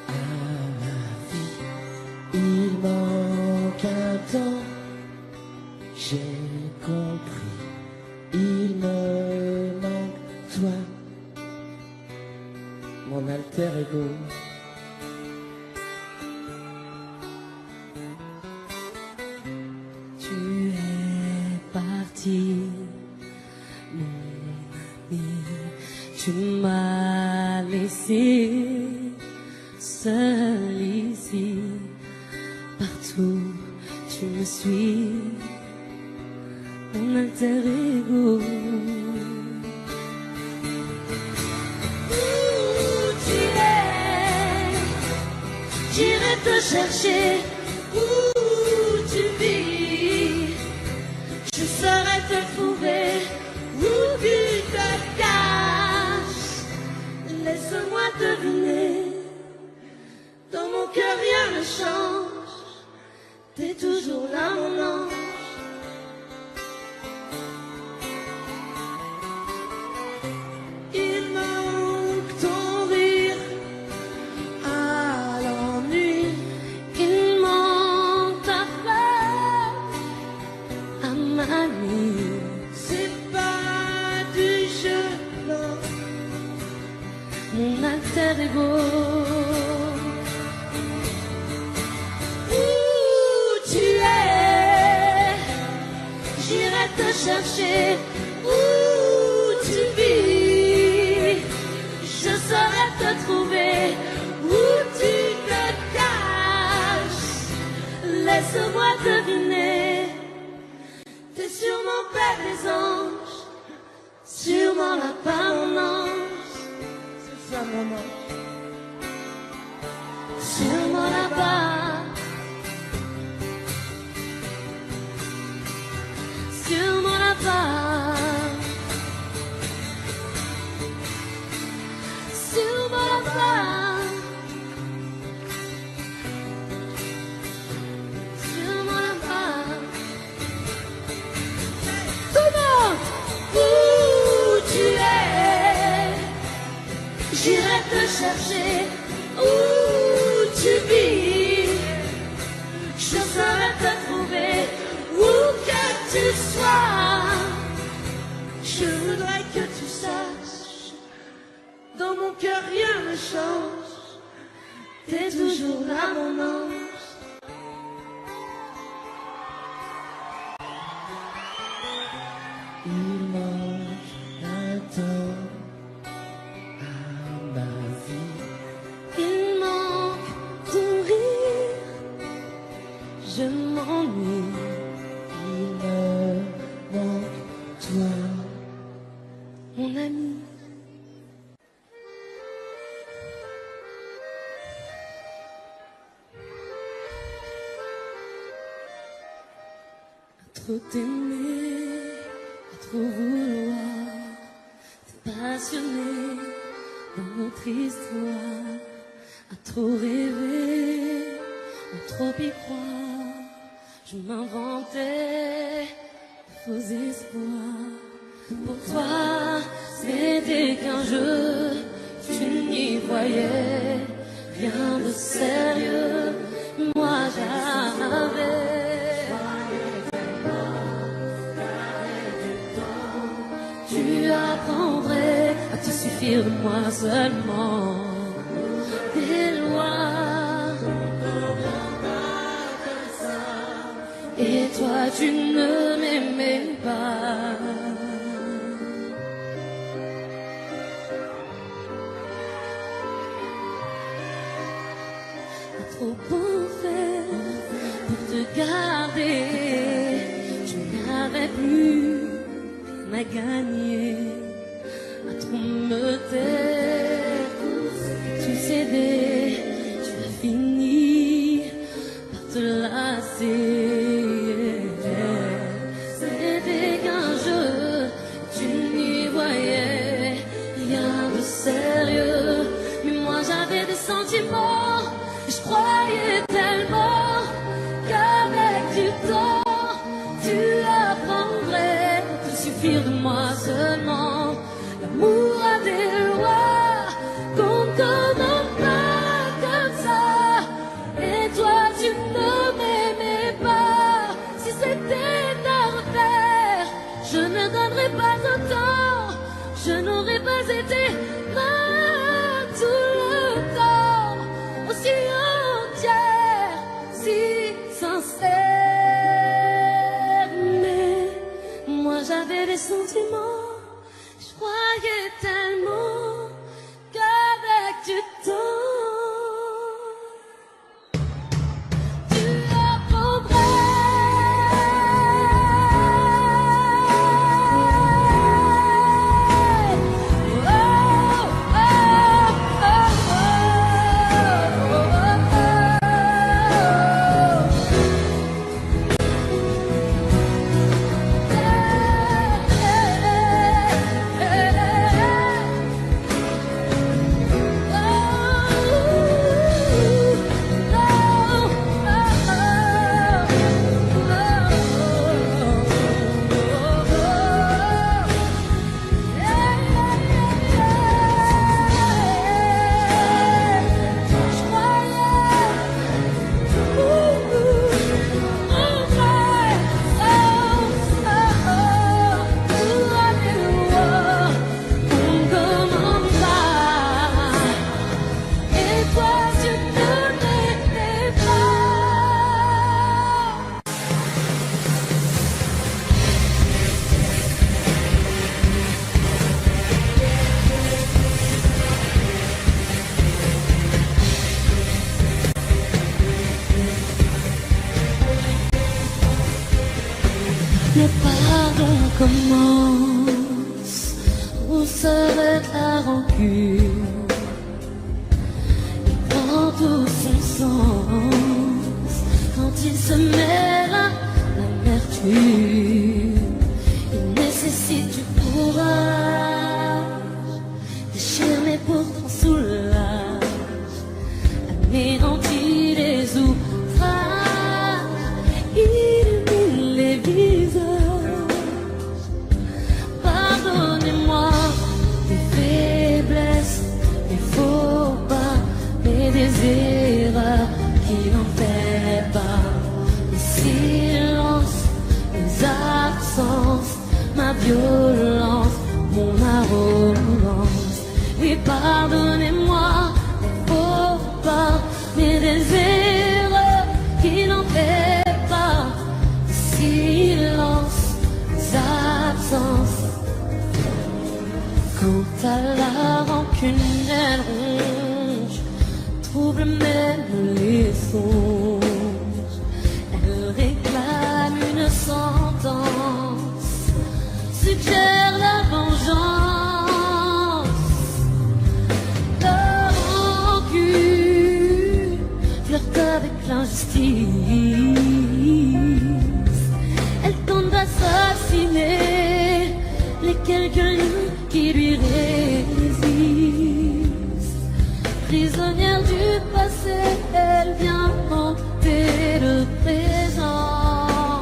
à ma vie, il manque un temps, j'ai compris, il me manque toi, mon alter ego. Tu es parti, mon ami, tu m'as laissé seul ici. Partout tu me suis, mon alter ego. Où tu es, j'irai te chercher. Où tu vis, je saurai te trouver. Où tu te caches, laisse-moi deviner. Dans mon cœur rien ne change, t'es toujours là mon ange. Il manque ton rire à l'ennui, il manque ta flamme à ma nuit. C'est pas du jeu, non, mon alter ego. Où tu es, j'irai te chercher. Où tu vis, je saurai te trouver. Où tu te caches, laisse-moi deviner. T'es sûrement père des anges, sûrement là-bas mon ange. C'est ça mon ange. Sûrement là-bas, sûrement là-bas, sûrement là-bas, sûrement là-bas. Tout le monde, où tu es, j'irai te chercher. Où tu vis, je saurai te trouver. Où que tu sois, je voudrais que tu saches, dans mon cœur rien ne change, t'es toujours là mon ange. Il manque un temps à ma vie, Il manque ton rire, je m'en m'ennuie. Il me manque toi. Mon ami. À trop t'aimer, à trop vouloir, t'es passionné dans notre histoire, à trop rêver, à trop y croire, je m'inventais de faux espoirs. Pour toi, c'était qu'un jeu, tu n'y voyais rien de sérieux. Moi j'avais tu apprendrais à te suffire de moi seulement. Des lois, et toi tu ne m'aimais pas. Trop bon faire pour te garder, je n'avais plus rien à gagner, à trop me taire, tu cédais, tu as fini par te lasser. C'était qu'un jeu, tu n'y voyais rien de sérieux, mais moi j'avais des sentiments. Je croyais tellement qu'avec du temps, tu apprendrais à te suffire de moi seulement. L'amour a des lois qu'on ne connaît pas comme ça. Et toi, tu ne m'aimais pas. Si c'était à refaire, je ne donnerais pas autant. Je n'aurais pas été mal tout le temps. Aussi entière, si sincère. Mais moi j'avais des sentiments, je croyais tellement qu'avec du temps, tu apprendrais. Le pardon commence, où serait la rancune? Il prend tout son sens quand il se mêle à l'amertume. Il nécessite du courage, déchire mais pourtant soulage, anéantit les outrages, illumine les visages. Pardonnez-moi mes faiblesses, mes faux pas, mes désirs qui n'en fait pas, les silences, les absences, ma violence, mon arrogance. Oui, pardonnez-moi mes faux pas, mes désirs qui n'en fait pas, les silences, les absences. Quant à la rancune, elle ronge, trouble même les songes. Elle sentence suggère la vengeance. La rancune flirte avec l'injustice. Elle tente d'assassiner les quelques lignes qui lui résistent. Prisonnière du passé, elle vient hanter le présent.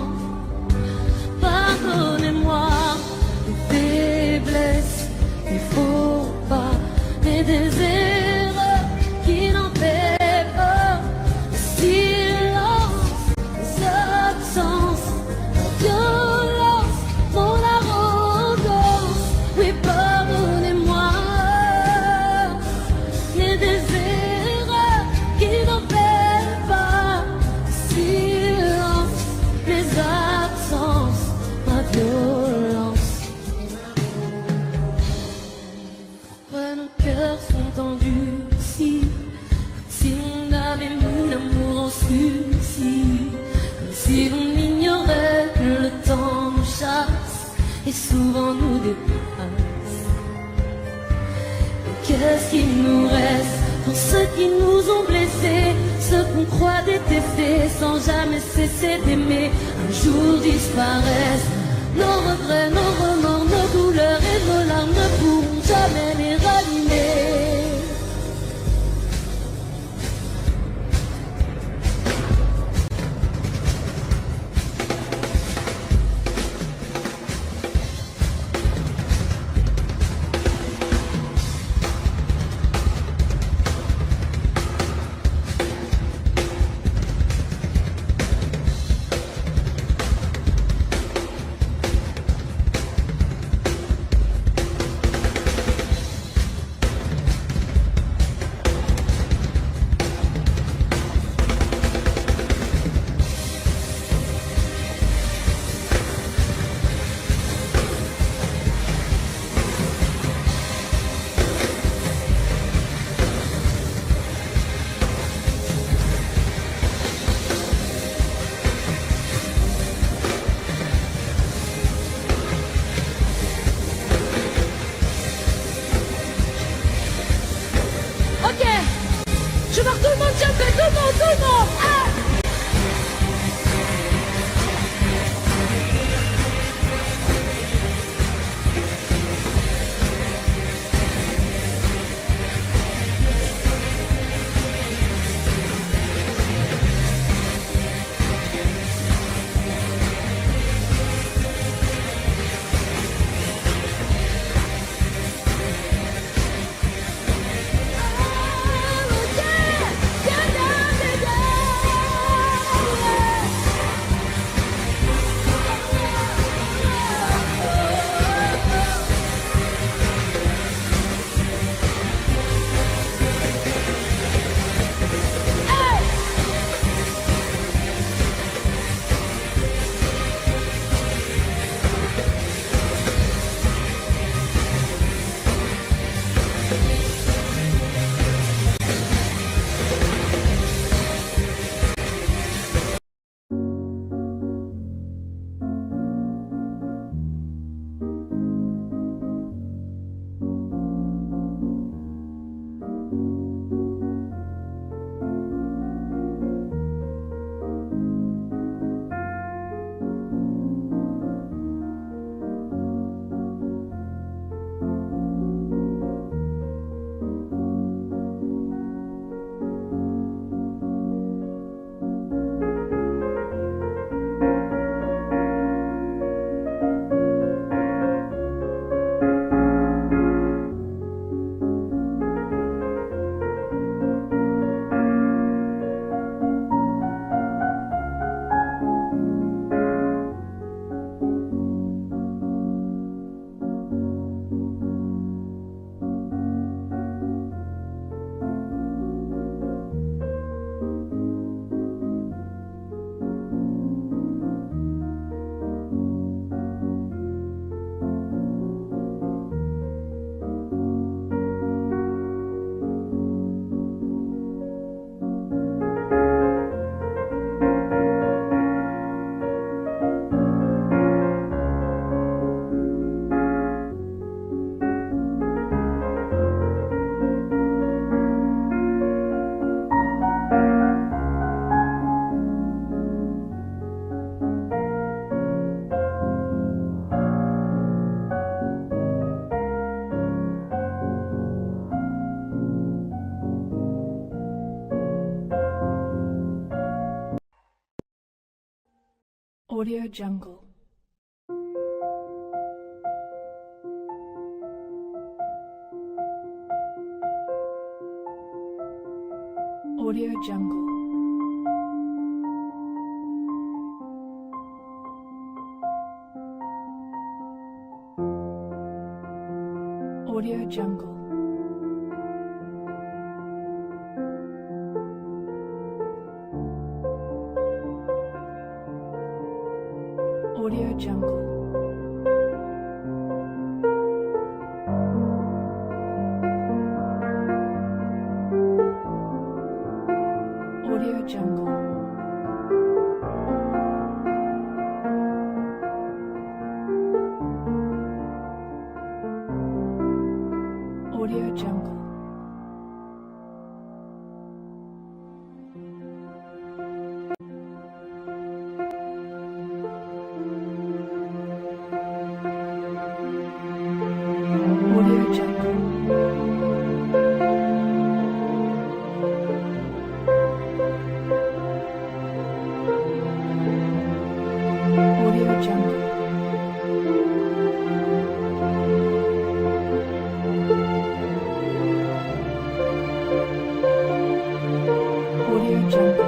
Pardonnez-moi les faiblesses, les faux pas, et des erreurs qui n'en paient pas. Le silence, les absences, la violence, mon arrogance. Oui, pardonnez-moi les erreurs qui n'en paient pas. Le silence, les absences, ma violence. Pourquoi nos cœurs sont endurcis, comme si on avait mis l'amour en suicide, comme si on ignorait que le temps nous chasse et souvent nous dépasse. Et qu'est-ce qu'il nous reste pour ceux qui nous ont blessés, ceux qu'on croit détester sans jamais cesser d'aimer, un jour disparaissent. Nos regrets, nos remords, nos douleurs et nos larmes ne pourront jamais les rallumer. Ok, je vois que tout le monde jumper, tout le monde, tout le monde. Ah! Yeah, yeah, yeah, yeah. Audio Jungle. Audio Jungle. Audio Jungle. Audio Jungle. Audio Jungle. Audio Jungle. Audio Jungle. Audio Jungle. Audio Jungle.